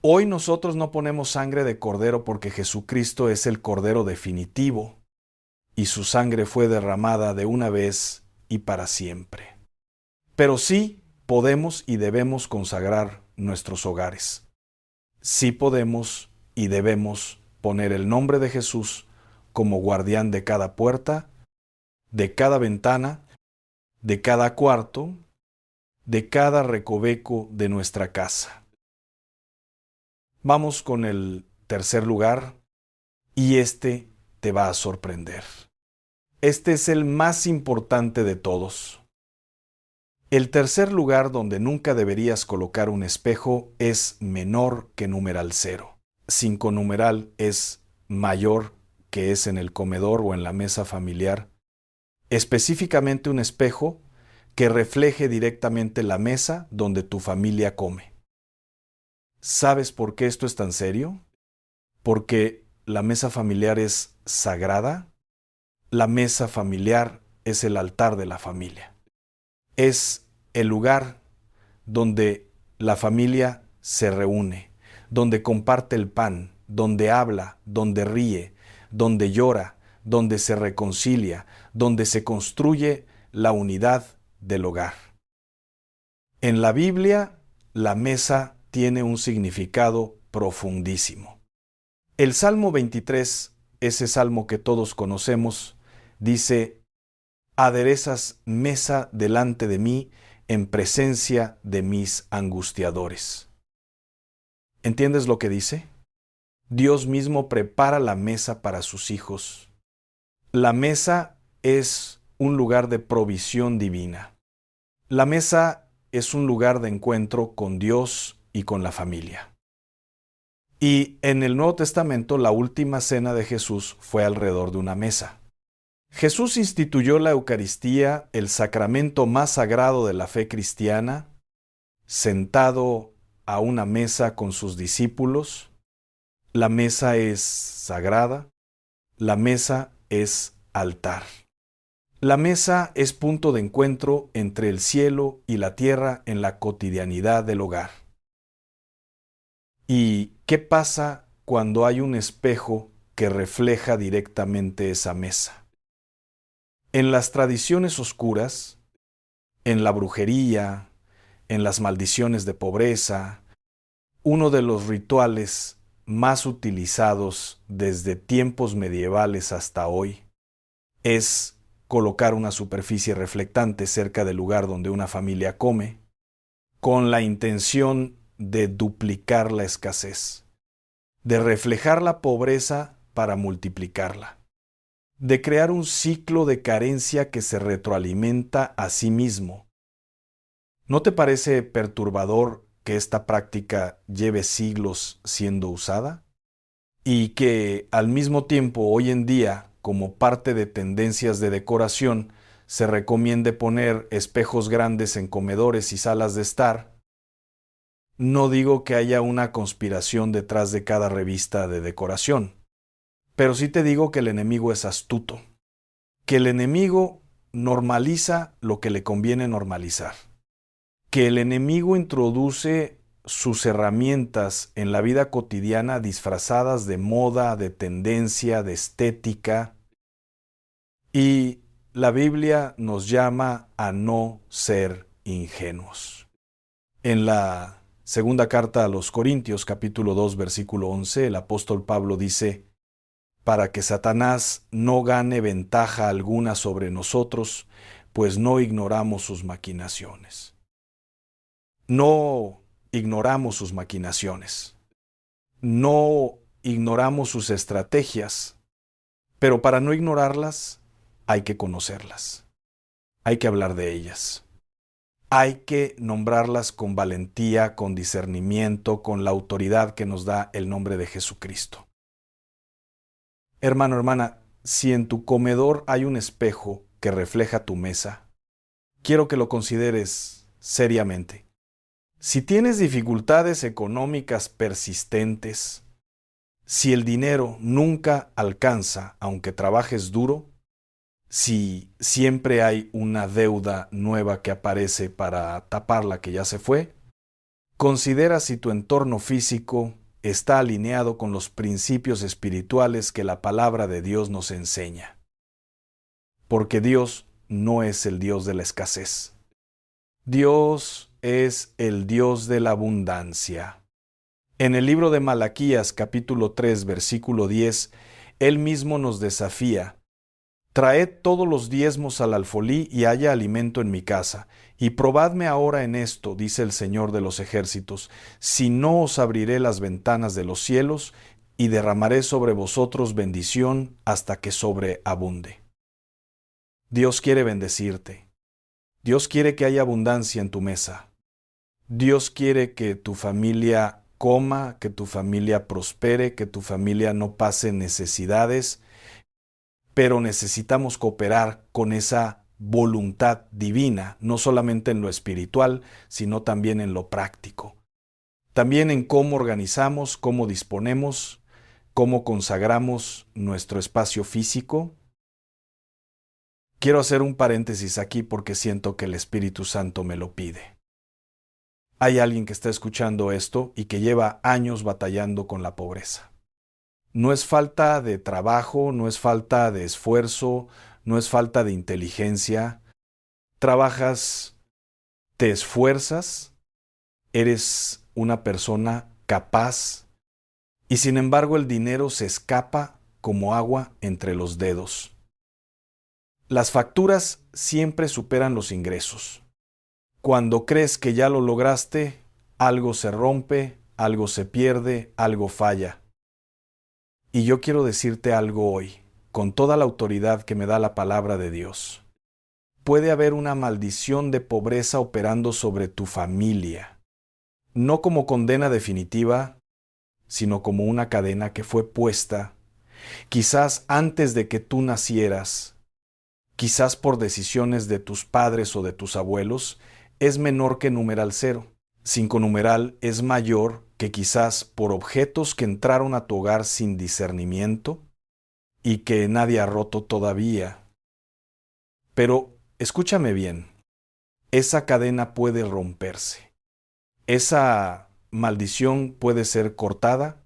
Hoy nosotros no ponemos sangre de cordero porque Jesucristo es el cordero definitivo y su sangre fue derramada de una vez y para siempre. Pero sí podemos y debemos consagrar nuestros hogares. Sí podemos y debemos poner el nombre de Jesús como guardián de cada puerta, de cada ventana, de cada cuarto, de cada recoveco de nuestra casa. Vamos con el tercer lugar y este te va a sorprender. Este es el más importante de todos. El tercer lugar donde nunca deberías colocar un espejo es menor que numeral 0. 5 numeral es mayor que es en el comedor o en la mesa familiar. Específicamente un espejo que refleje directamente la mesa donde tu familia come. ¿Sabes por qué esto es tan serio? Porque la mesa familiar es sagrada. La mesa familiar es el altar de la familia. Es el lugar donde la familia se reúne, donde comparte el pan, donde habla, donde ríe, donde llora, donde se reconcilia, donde se construye la unidad del hogar. En la Biblia, la mesa tiene un significado profundísimo. El Salmo 23, ese salmo que todos conocemos, dice: aderezas mesa delante de mí en presencia de mis angustiadores. ¿Entiendes lo que dice? Dios mismo prepara la mesa para sus hijos. La mesa es un lugar de provisión divina. La mesa es un lugar de encuentro con Dios y con la familia. Y en el Nuevo Testamento, la última cena de Jesús fue alrededor de una mesa. Jesús instituyó la Eucaristía, el sacramento más sagrado de la fe cristiana, sentado a una mesa con sus discípulos. La mesa es sagrada, la mesa es altar. La mesa es punto de encuentro entre el cielo y la tierra en la cotidianidad del hogar. ¿Y qué pasa cuando hay un espejo que refleja directamente esa mesa? En las tradiciones oscuras, en la brujería, en las maldiciones de pobreza, uno de los rituales más utilizados desde tiempos medievales hasta hoy es colocar una superficie reflectante cerca del lugar donde una familia come, con la intención de duplicar la escasez, de reflejar la pobreza para multiplicarla, de crear un ciclo de carencia que se retroalimenta a sí mismo. ¿No te parece perturbador que esta práctica lleve siglos siendo usada? Y que al mismo tiempo hoy en día, como parte de tendencias de decoración, se recomiende poner espejos grandes en comedores y salas de estar. No digo que haya una conspiración detrás de cada revista de decoración, pero sí te digo que el enemigo es astuto, que el enemigo normaliza lo que le conviene normalizar, que el enemigo introduce sus herramientas en la vida cotidiana disfrazadas de moda, de tendencia, de estética, y la Biblia nos llama a no ser ingenuos. En la segunda carta a los Corintios, capítulo 2, versículo 11, el apóstol Pablo dice: para que Satanás no gane ventaja alguna sobre nosotros, pues no ignoramos sus maquinaciones. No ignoramos sus maquinaciones. No ignoramos sus estrategias, pero para no ignorarlas hay que conocerlas. Hay que hablar de ellas. Hay que nombrarlas con valentía, con discernimiento, con la autoridad que nos da el nombre de Jesucristo. Hermano, hermana, si en tu comedor hay un espejo que refleja tu mesa, quiero que lo consideres seriamente. Si tienes dificultades económicas persistentes, si el dinero nunca alcanza aunque trabajes duro, si siempre hay una deuda nueva que aparece para tapar la que ya se fue, considera si tu entorno físico está alineado con los principios espirituales que la palabra de Dios nos enseña. Porque Dios no es el Dios de la escasez. Dios es el Dios de la abundancia. En el libro de Malaquías, capítulo 3, versículo 10, Él mismo nos desafía: traed todos los diezmos al alfolí y haya alimento en mi casa. Y probadme ahora en esto, dice el Señor de los ejércitos, si no os abriré las ventanas de los cielos y derramaré sobre vosotros bendición hasta que sobreabunde. Dios quiere bendecirte. Dios quiere que haya abundancia en tu mesa. Dios quiere que tu familia coma, que tu familia prospere, que tu familia no pase necesidades, pero necesitamos cooperar con esa voluntad divina, no solamente en lo espiritual, sino también en lo práctico. También en cómo organizamos, cómo disponemos, cómo consagramos nuestro espacio físico. Quiero hacer un paréntesis aquí porque siento que el Espíritu Santo me lo pide. Hay alguien que está escuchando esto y que lleva años batallando con la pobreza. No es falta de trabajo, no es falta de esfuerzo, no es falta de inteligencia. Trabajas, te esfuerzas, eres una persona capaz y sin embargo el dinero se escapa como agua entre los dedos. Las facturas siempre superan los ingresos. Cuando crees que ya lo lograste, algo se rompe, algo se pierde, algo falla. Y yo quiero decirte algo hoy, con toda la autoridad que me da la palabra de Dios. Puede haber una maldición de pobreza operando sobre tu familia, no como condena definitiva, sino como una cadena que fue puesta, quizás antes de que tú nacieras, quizás por decisiones de tus padres o de tus abuelos, es menor que numeral 0. 5 numeral es mayor que quizás por objetos que entraron a tu hogar sin discernimiento y que nadie ha roto todavía. Pero escúchame bien, esa cadena puede romperse. Esa maldición puede ser cortada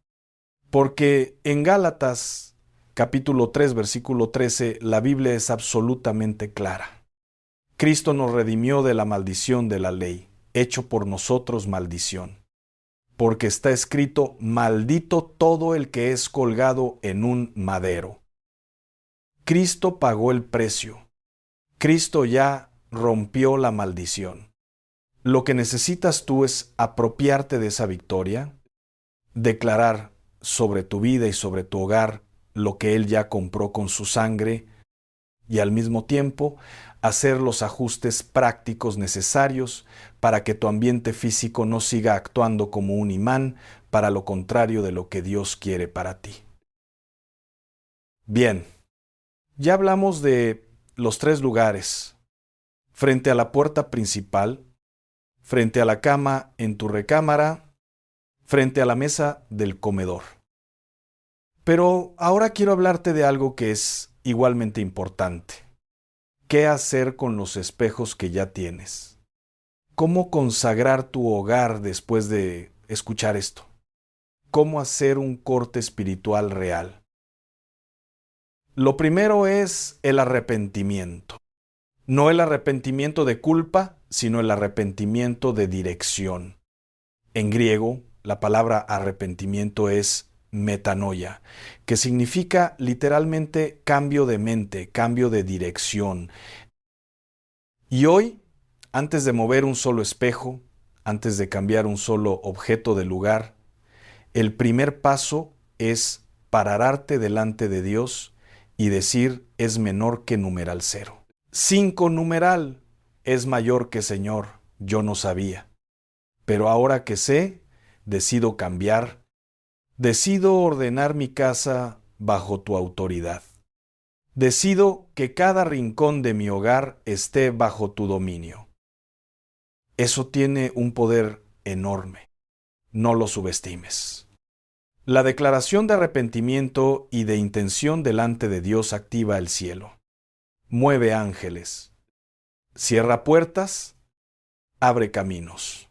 porque en Gálatas capítulo 3 versículo 13 la Biblia es absolutamente clara. Cristo nos redimió de la maldición de la ley, hecho por nosotros maldición. Porque está escrito: maldito todo el que es colgado en un madero. Cristo pagó el precio. Cristo ya rompió la maldición. Lo que necesitas tú es apropiarte de esa victoria, declarar sobre tu vida y sobre tu hogar lo que Él ya compró con su sangre y al mismo tiempo hacer los ajustes prácticos necesarios para que tu ambiente físico no siga actuando como un imán para lo contrario de lo que Dios quiere para ti. Bien, ya hablamos de los 3 lugares: frente a la puerta principal, frente a la cama en tu recámara, frente a la mesa del comedor. Pero ahora quiero hablarte de algo que es igualmente importante. ¿Qué hacer con los espejos que ya tienes? ¿Cómo consagrar tu hogar después de escuchar esto? ¿Cómo hacer un corte espiritual real? Lo primero es el arrepentimiento. No el arrepentimiento de culpa, sino el arrepentimiento de dirección. En griego, la palabra arrepentimiento es metanoia, que significa literalmente cambio de mente, cambio de dirección. Y hoy, antes de mover un solo espejo, antes de cambiar un solo objeto de lugar, el primer paso es pararte delante de Dios y decir: es menor que numeral 0. 5 numeral es mayor que Señor, yo no sabía. Pero ahora que sé, decido cambiar, decido ordenar mi casa bajo tu autoridad. Decido que cada rincón de mi hogar esté bajo tu dominio. Eso tiene un poder enorme. No lo subestimes. La declaración de arrepentimiento y de intención delante de Dios activa el cielo. Mueve ángeles. Cierra puertas. Abre caminos.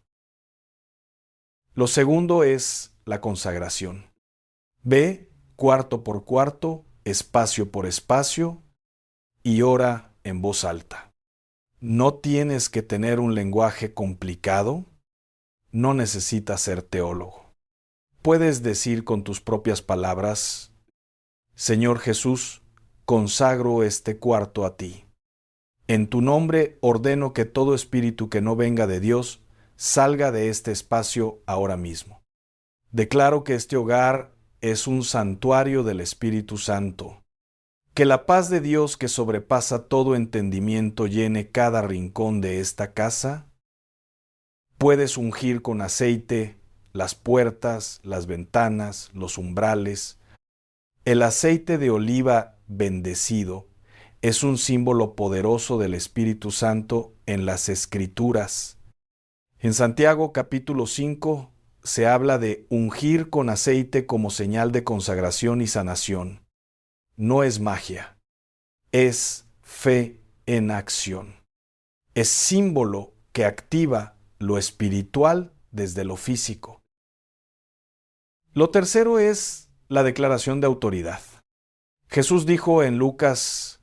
Lo segundo es la consagración. Ve cuarto por cuarto, espacio por espacio, y ora en voz alta. No tienes que tener un lenguaje complicado, no necesitas ser teólogo. Puedes decir con tus propias palabras: Señor Jesús, consagro este cuarto a ti. En tu nombre ordeno que todo espíritu que no venga de Dios salga de este espacio ahora mismo. Declaro que este hogar es un santuario del Espíritu Santo. Que la paz de Dios, que sobrepasa todo entendimiento, llene cada rincón de esta casa. Puedes ungir con aceite las puertas, las ventanas, los umbrales. El aceite de oliva bendecido es un símbolo poderoso del Espíritu Santo en las Escrituras. En Santiago capítulo 5 se habla de ungir con aceite como señal de consagración y sanación. No es magia, es fe en acción. Es símbolo que activa lo espiritual desde lo físico. Lo tercero es la declaración de autoridad. Jesús dijo en Lucas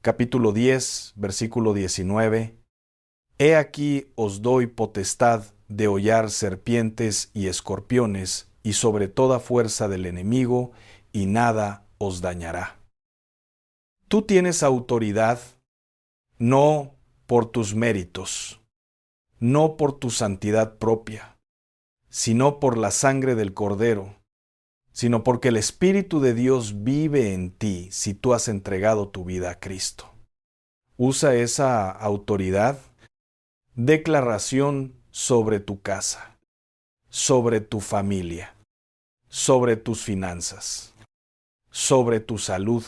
capítulo 10, versículo 19, He aquí os doy potestad de hollar serpientes y escorpiones y sobre toda fuerza del enemigo, y nada os dañará. Tú tienes autoridad no por tus méritos, no por tu santidad propia, sino por la sangre del Cordero, sino porque el Espíritu de Dios vive en ti si tú has entregado tu vida a Cristo. Usa esa autoridad. Declaración sobre tu casa, sobre tu familia, sobre tus finanzas, sobre tu salud.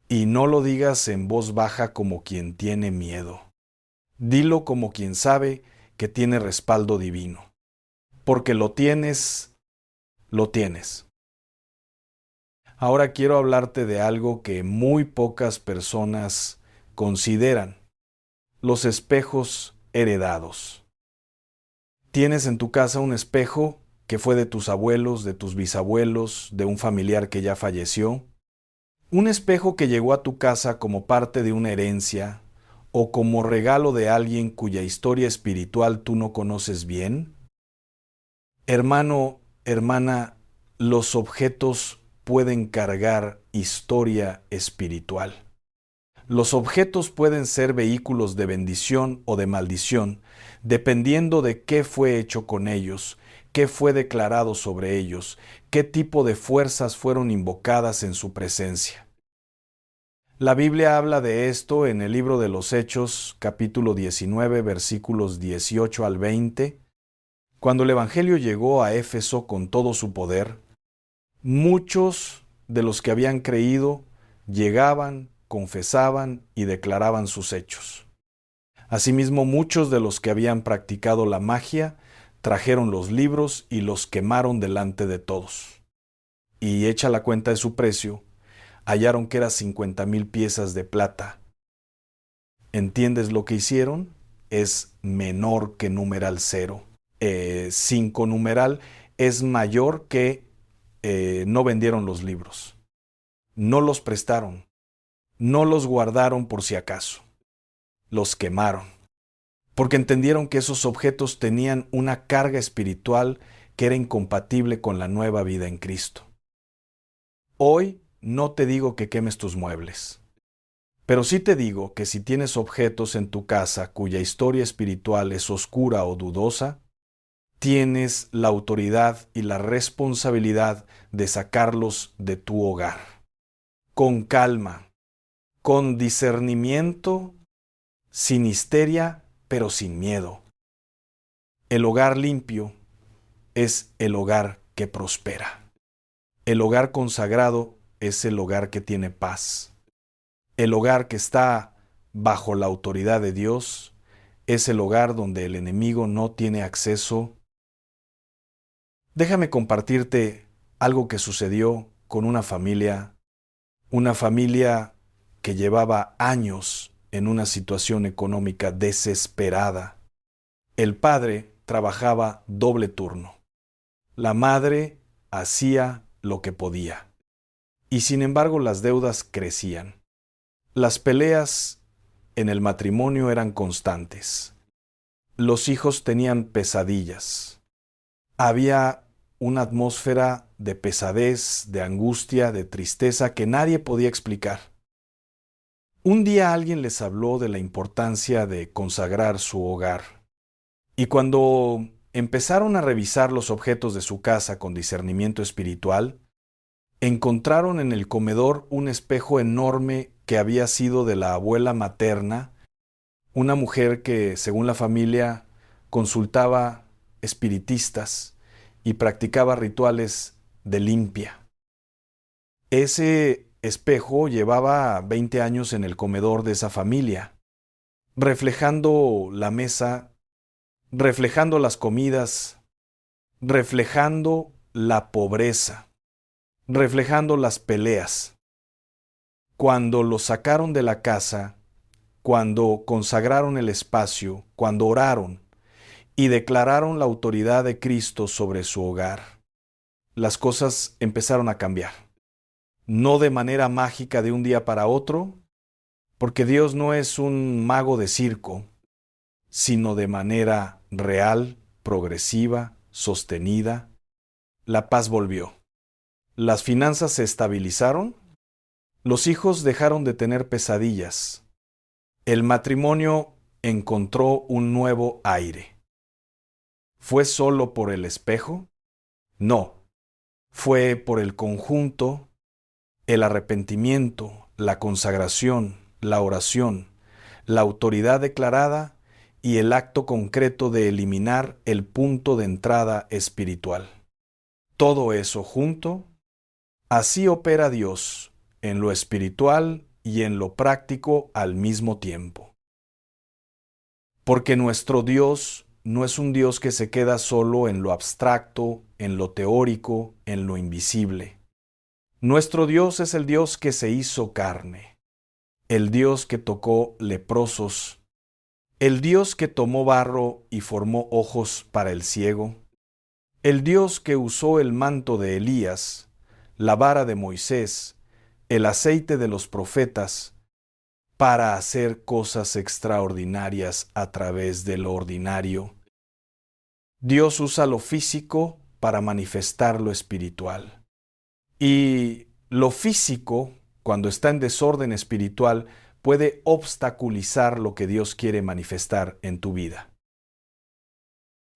Y no lo digas en voz baja como quien tiene miedo. Dilo como quien sabe que tiene respaldo divino. Porque lo tienes, lo tienes. Ahora quiero hablarte de algo que muy pocas personas consideran: los espejos heredados. Tienes en tu casa un espejo que fue de tus abuelos, de tus bisabuelos, de un familiar que ya falleció. Un espejo que llegó a tu casa como parte de una herencia o como regalo de alguien cuya historia espiritual tú no conoces bien. Hermano, hermana, los objetos pueden cargar historia espiritual. Los objetos pueden ser vehículos de bendición o de maldición, dependiendo de qué fue hecho con ellos, qué fue declarado sobre ellos, qué tipo de fuerzas fueron invocadas en su presencia. La Biblia habla de esto en el libro de los Hechos, capítulo 19, versículos 18 al 20. Cuando el Evangelio llegó a Éfeso con todo su poder, muchos de los que habían creído llegaban, confesaban y declaraban sus hechos. Asimismo, muchos de los que habían practicado la magia trajeron los libros y los quemaron delante de todos. Y hecha la cuenta de su precio, hallaron que eran 50,000 piezas de plata. ¿Entiendes lo que hicieron? Es menor que numeral 0. 5 numeral es mayor que no vendieron los libros. No los prestaron. No los guardaron por si acaso. Los quemaron. Porque entendieron que esos objetos tenían una carga espiritual que era incompatible con la nueva vida en Cristo. Hoy no te digo que quemes tus muebles, pero sí te digo que si tienes objetos en tu casa cuya historia espiritual es oscura o dudosa, tienes la autoridad y la responsabilidad de sacarlos de tu hogar. Con calma, con discernimiento, sin histeria, pero sin miedo. El hogar limpio es el hogar que prospera. El hogar consagrado es el hogar que tiene paz. El hogar que está bajo la autoridad de Dios es el hogar donde el enemigo no tiene acceso. Déjame compartirte algo que sucedió con una familia que llevaba años en una situación económica desesperada. El padre trabajaba doble turno. La madre hacía lo que podía. Y sin embargo las deudas crecían. Las peleas en el matrimonio eran constantes. Los hijos tenían pesadillas. Había una atmósfera de pesadez, de angustia, de tristeza que nadie podía explicar. Un día alguien les habló de la importancia de consagrar su hogar. Y cuando empezaron a revisar los objetos de su casa con discernimiento espiritual, encontraron en el comedor un espejo enorme que había sido de la abuela materna, una mujer que, según la familia, consultaba espiritistas y practicaba rituales de limpia. Ese espejo llevaba 20 años en el comedor de esa familia, reflejando la mesa, reflejando las comidas, reflejando la pobreza, reflejando las peleas. Cuando lo sacaron de la casa, cuando consagraron el espacio, cuando oraron y declararon la autoridad de Cristo sobre su hogar, las cosas empezaron a cambiar. No de manera mágica de un día para otro, porque Dios no es un mago de circo, sino de manera real, progresiva, sostenida. La paz volvió. Las finanzas se estabilizaron. Los hijos dejaron de tener pesadillas. El matrimonio encontró un nuevo aire. ¿Fue solo por el espejo? No. Fue por el conjunto, el arrepentimiento, la consagración, la oración, la autoridad declarada y el acto concreto de eliminar el punto de entrada espiritual. Todo eso junto, así opera Dios en lo espiritual y en lo práctico al mismo tiempo. Porque nuestro Dios no es un Dios que se queda solo en lo abstracto, en lo teórico, en lo invisible. Nuestro Dios es el Dios que se hizo carne, el Dios que tocó leprosos, el Dios que tomó barro y formó ojos para el ciego, el Dios que usó el manto de Elías, la vara de Moisés, el aceite de los profetas, para hacer cosas extraordinarias a través de lo ordinario. Dios usa lo físico para manifestar lo espiritual. Y lo físico, cuando está en desorden espiritual, puede obstaculizar lo que Dios quiere manifestar en tu vida.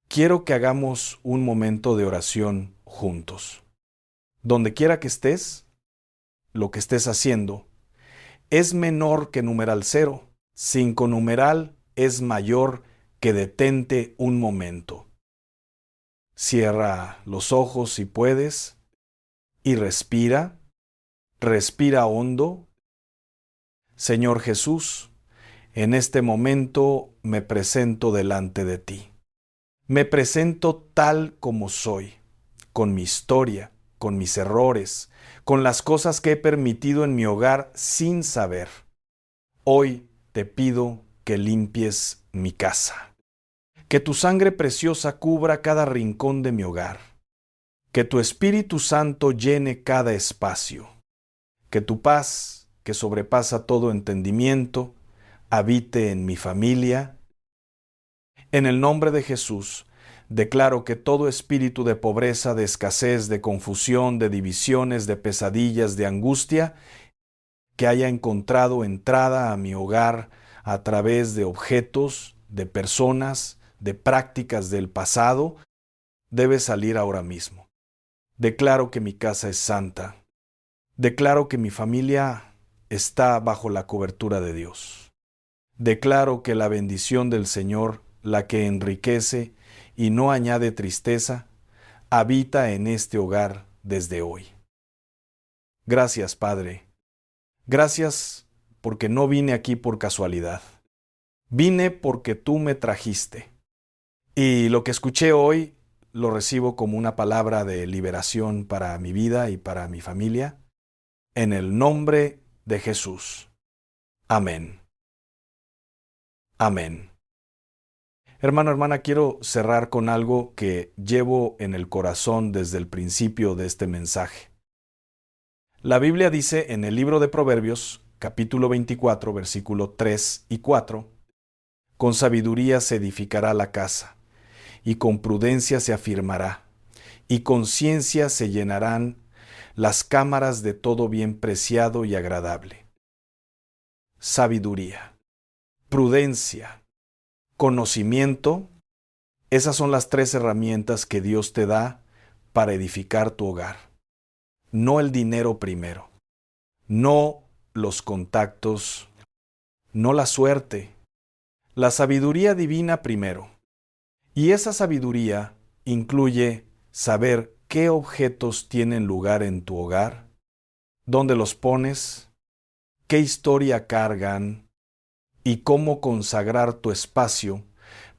Quiero que hagamos un momento de oración juntos. Donde quiera que estés, lo que estés haciendo es menor que numeral 0. 5 numeral es mayor que detente un momento. Cierra los ojos si puedes y respira. Respira hondo. Señor Jesús, en este momento me presento delante de ti. Me presento tal como soy, con mi historia, con mis errores, con las cosas que he permitido en mi hogar sin saber. Hoy te pido que limpies mi casa. Que tu sangre preciosa cubra cada rincón de mi hogar. Que tu Espíritu Santo llene cada espacio. Que tu paz, que sobrepasa todo entendimiento, habite en mi familia. En el nombre de Jesús, declaro que todo espíritu de pobreza, de escasez, de confusión, de divisiones, de pesadillas, de angustia, que haya encontrado entrada a mi hogar a través de objetos, de personas, de prácticas del pasado, debe salir ahora mismo. Declaro que mi casa es santa. Declaro que mi familia está bajo la cobertura de Dios. Declaro que la bendición del Señor, la que enriquece y no añade tristeza, habita en este hogar desde hoy. Gracias, Padre. Gracias porque no vine aquí por casualidad. Vine porque tú me trajiste. Y lo que escuché hoy lo recibo como una palabra de liberación para mi vida y para mi familia. En el nombre de Jesús. Amén. Amén. Hermano, hermana, quiero cerrar con algo que llevo en el corazón desde el principio de este mensaje. La Biblia dice en el libro de Proverbios, capítulo 24, versículo 3 y 4, con sabiduría se edificará la casa, y con prudencia se afirmará, y con ciencia se llenarán las cámaras de todo bien preciado y agradable. Sabiduría, prudencia, conocimiento, esas son las 3 herramientas que Dios te da para edificar tu hogar. No el dinero primero, no los contactos, no la suerte, la sabiduría divina primero. Y esa sabiduría incluye saber qué objetos tienen lugar en tu hogar, dónde los pones, qué historia cargan y cómo consagrar tu espacio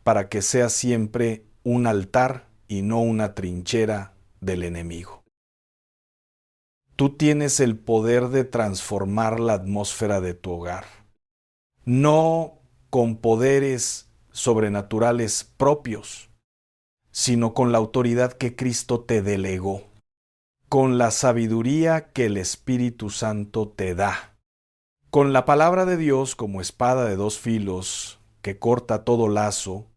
para que sea siempre un altar y no una trinchera del enemigo. Tú tienes el poder de transformar la atmósfera de tu hogar, no con poderes sobrenaturales propios, sino con la autoridad que Cristo te delegó, con la sabiduría que el Espíritu Santo te da, con la palabra de Dios como espada de 2 filos que corta todo lazo,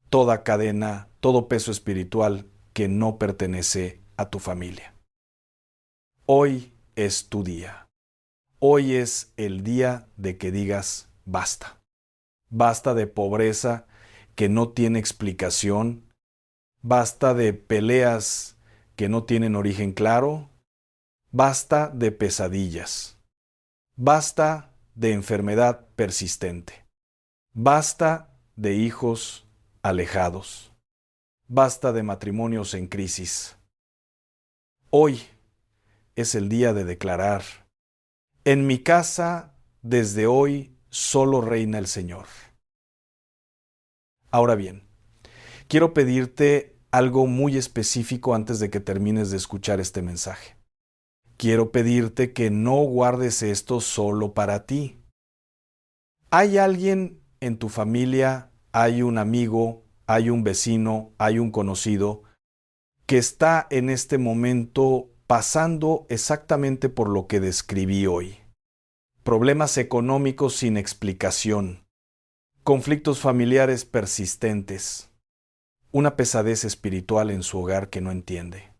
toda cadena, todo peso espiritual que no pertenece a tu familia. Hoy es tu día. Hoy es el día de que digas basta. Basta de pobreza que no tiene explicación. Basta de peleas que no tienen origen claro. Basta de pesadillas. Basta de enfermedad persistente. Basta de hijos alejados. Basta de matrimonios en crisis. Hoy es el día de declarar: en mi casa, desde hoy, solo reina el Señor. Ahora bien, quiero pedirte algo muy específico antes de que termines de escuchar este mensaje. Quiero pedirte que no guardes esto solo para ti. ¿Hay alguien en tu familia, hay un amigo, hay un vecino, hay un conocido que está en este momento pasando exactamente por lo que describí hoy? Problemas económicos sin explicación, conflictos familiares persistentes, una pesadez espiritual en su hogar que no entiende.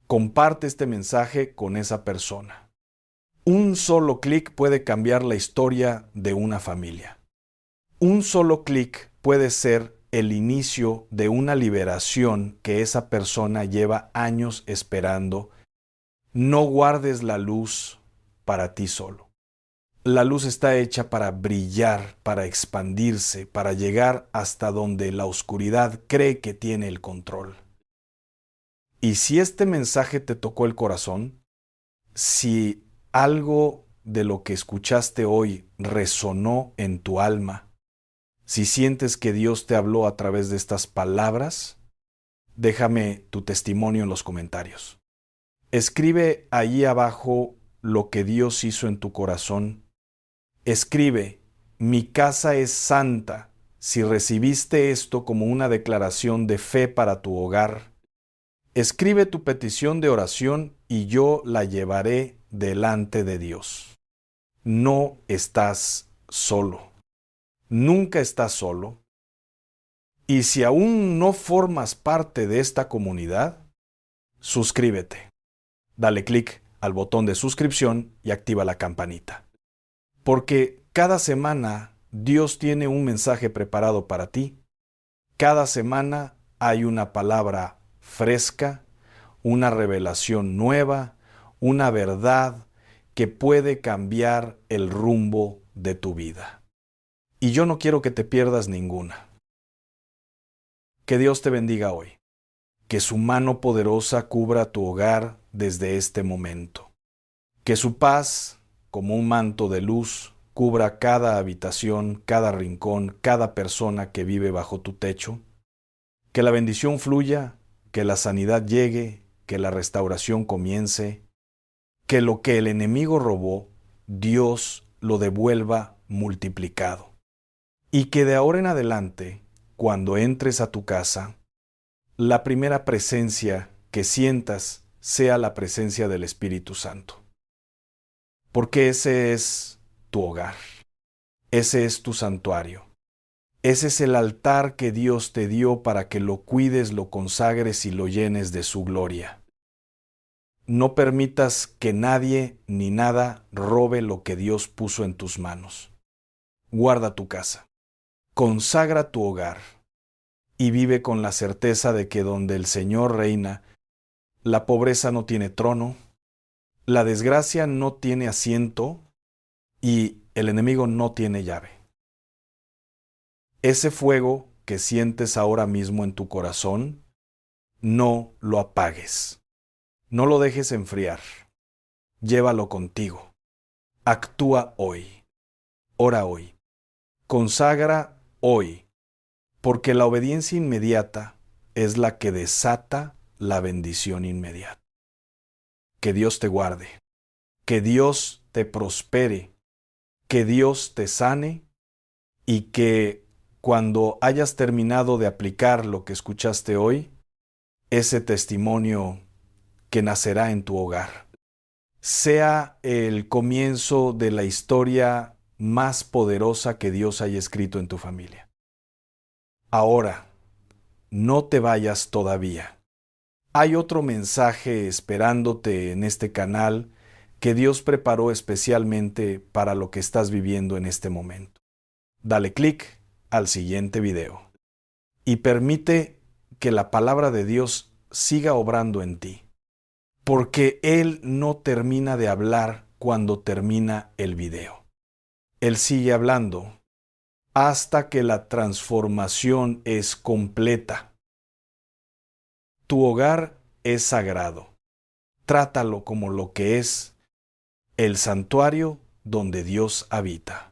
Comparte este mensaje con esa persona. Un solo clic puede cambiar la historia de una familia. Un solo clic puede ser el inicio de una liberación que esa persona lleva años esperando. No guardes la luz para ti solo. La luz está hecha para brillar, para expandirse, para llegar hasta donde la oscuridad cree que tiene el control. Y si este mensaje te tocó el corazón, si algo de lo que escuchaste hoy resonó en tu alma, si sientes que Dios te habló a través de estas palabras, déjame tu testimonio en los comentarios. Escribe ahí abajo lo que Dios hizo en tu corazón. Escribe, mi casa es santa. Si recibiste esto como una declaración de fe para tu hogar, escribe tu petición de oración y yo la llevaré delante de Dios. No estás solo. Nunca estás solo. Y si aún no formas parte de esta comunidad, suscríbete. Dale clic al botón de suscripción y activa la campanita. Porque cada semana Dios tiene un mensaje preparado para ti. Cada semana hay una palabra fresca, una revelación nueva, una verdad que puede cambiar el rumbo de tu vida. Y yo no quiero que te pierdas ninguna. Que Dios te bendiga hoy. Que su mano poderosa cubra tu hogar desde este momento. Que su paz, como un manto de luz, cubra cada habitación, cada rincón, cada persona que vive bajo tu techo. Que la bendición fluya, que la sanidad llegue, que la restauración comience, que lo que el enemigo robó, Dios lo devuelva multiplicado. Y que de ahora en adelante, cuando entres a tu casa, la primera presencia que sientas sea la presencia del Espíritu Santo. Porque ese es tu hogar, ese es tu santuario, ese es el altar que Dios te dio para que lo cuides, lo consagres y lo llenes de su gloria. No permitas que nadie ni nada robe lo que Dios puso en tus manos. Guarda tu casa, consagra tu hogar y vive con la certeza de que donde el Señor reina, la pobreza no tiene trono, la desgracia no tiene asiento y el enemigo no tiene llave. Ese fuego que sientes ahora mismo en tu corazón, no lo apagues. No lo dejes enfriar. Llévalo contigo. Actúa hoy. Ora hoy. Consagra hoy. Porque la obediencia inmediata es la que desata la bendición inmediata. Que Dios te guarde. Que Dios te prospere. Que Dios te sane. Y que cuando hayas terminado de aplicar lo que escuchaste hoy, ese testimonio que nacerá en tu hogar sea el comienzo de la historia más poderosa que Dios haya escrito en tu familia. Ahora, no te vayas todavía. Hay otro mensaje esperándote en este canal que Dios preparó especialmente para lo que estás viviendo en este momento. Dale clic al siguiente video y permite que la palabra de Dios siga obrando en ti, porque Él no termina de hablar cuando termina el video. Él sigue hablando hasta que la transformación es completa. Tu hogar es sagrado. Trátalo como lo que es, el santuario donde Dios habita.